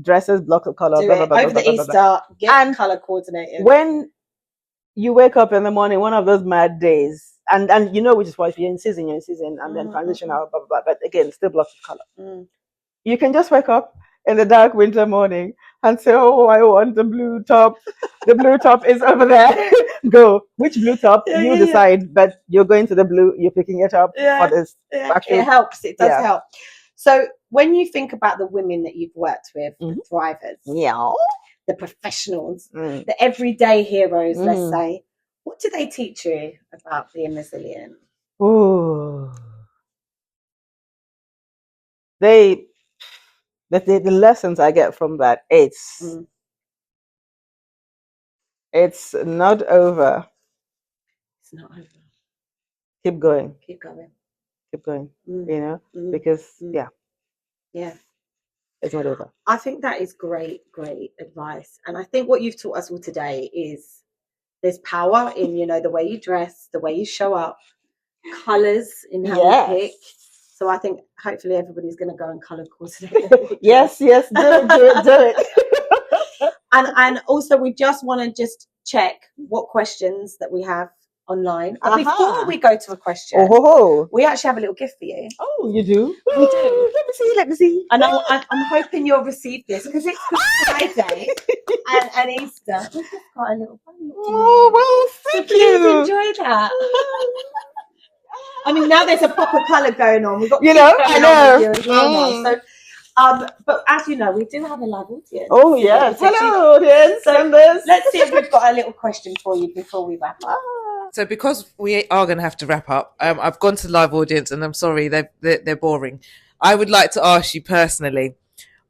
dresses, block of color. Over the Easter, get color coordinated. When you wake up in the morning, one of those mad days, and you know which is what, if you're in season, and then transition out, blah, blah, blah. But again, still blocks of color. You can just wake up in the dark winter morning and say, oh, I want the blue top. The blue top is over there. Go. Which blue top? You decide. But you're going to the blue. You're picking it up. For this. It helps. It does help. So when you think about the women that you've worked with, the thrivers, the professionals, the everyday heroes, let's say, what do they teach you about being resilient? Oh, the lessons I get from that, it's not over. It's not over. Keep going. Keep going. Keep going. You know, because it's not over. I think that is great advice. And I think what you've taught us all today is there's power in, the way you dress, the way you show up, colours in how you pick. So I think hopefully everybody's going to go and colour coordinate. Yes, do it. And also we just want to just check what questions that we have online. But before we go to a question, we actually have a little gift for you. Oh, you do? We do. Let me see. And I'm hoping you'll receive this because it's Good Friday and Easter. We've just got a little bunny. Oh, well, thank you. Please enjoy that. I mean, now there's a proper colour going on. We've got I know. You as well now. So, but as you know, we do have a live audience. Oh yes, hello audience. So let's see if we've got a little question for you before we wrap up. So because we are going to have to wrap up, I've gone to the live audience, and I'm sorry they're boring. I would like to ask you personally,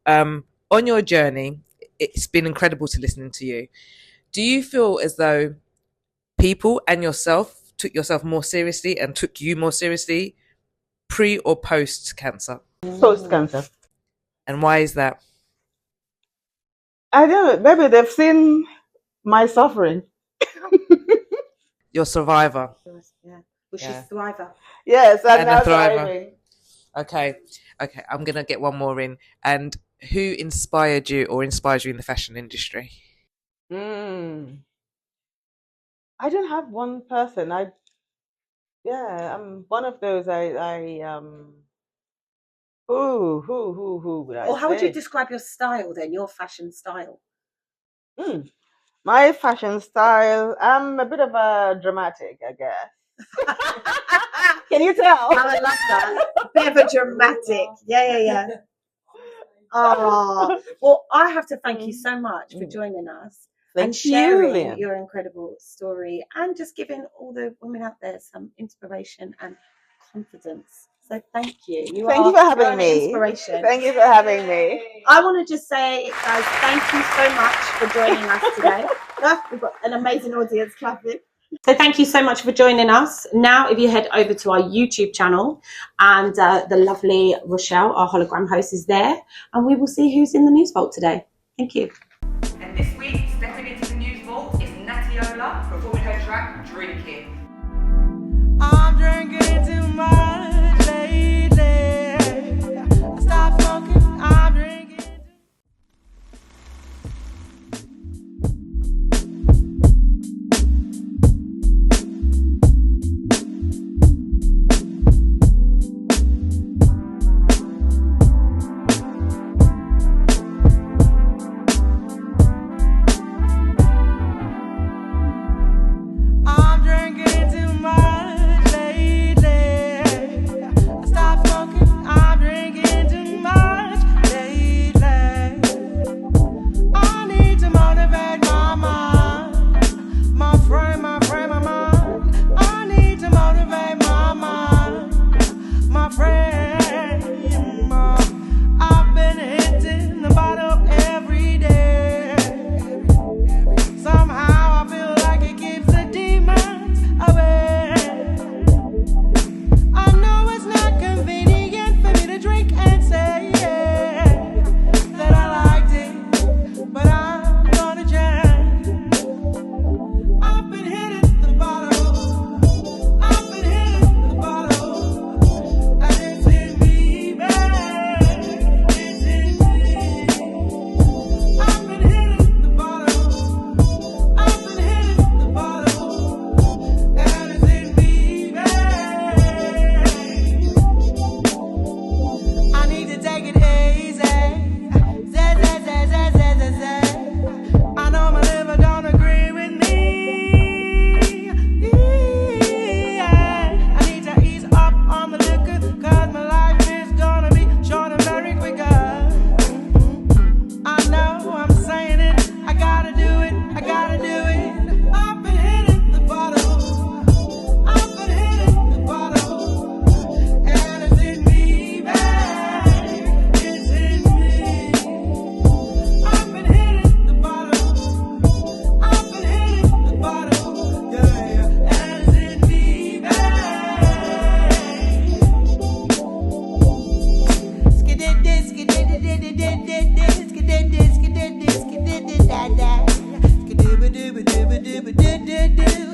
on your journey, it's been incredible to listen to you. Do you feel as though people and yourself took yourself more seriously and took you more seriously pre or post cancer? Post cancer. Mm. And why is that? I don't know. Maybe they've seen my suffering. You're a survivor. Yeah. Well, she's a thriver. Yes, and now a thriver. thriving. Okay. I'm going to get one more in. And who inspired you or inspires you in the fashion industry? I don't have one person. I'm one of those. Who would I say? How would you describe your style then? Your fashion style? My fashion style. I'm a bit of a dramatic, I guess. Can you tell? I love that. A bit of a dramatic. Yeah. Oh, well, I have to thank you so much for joining us. and you, sharing Liyanne. your incredible story and just giving all the women out there some inspiration and confidence. So thank you. Thank you for having an me. inspiration. Thank you for having me. I want to just say, guys, thank you so much for joining us today. We've got an amazing audience clapping. So thank you so much for joining us. Now, if you head over to our YouTube channel, and the lovely Rochelle, our hologram host, is there, and we will see who's in the news vault today. Thank you. And this week, stepping into the news vault is Natiola performing her track Drinking. I'm drinking too much lately. I stopped smoking, I'm drinking. I'm drinking too much lately. I stopped smoking, I'm drinking too much lately. I need to motivate my mind, my frame, my mind. I need to motivate my mind, my frame. I've been hitting the bottle every day. Somehow I feel like it keeps the demons away. I know it's not convenient for me to drink and say that I liked it, but I'm gonna change. I've been hitting the bottle. I've been hitting the bottle. And it's in me, babe. It's in me. I've been hitting the bottle. I've been hitting the bottle. And it's in me, babe. I need to take it easy. I know my liver don't agree with me. I need to ease up on the liquor, 'cause my life is gonna be short and very quick. I know I'm saying it, I gotta do it, I gotta do it. I've been hitting the bottle. I've been hitting the bottle. And it's in me, babe. It's in me. I've been hitting the bottle. I've been hitting the bottle. Yeah. And it's in me, babe. Skididid, skidididididididid, skididid, skididid, skidididididid. Skidibidibidibidibididid.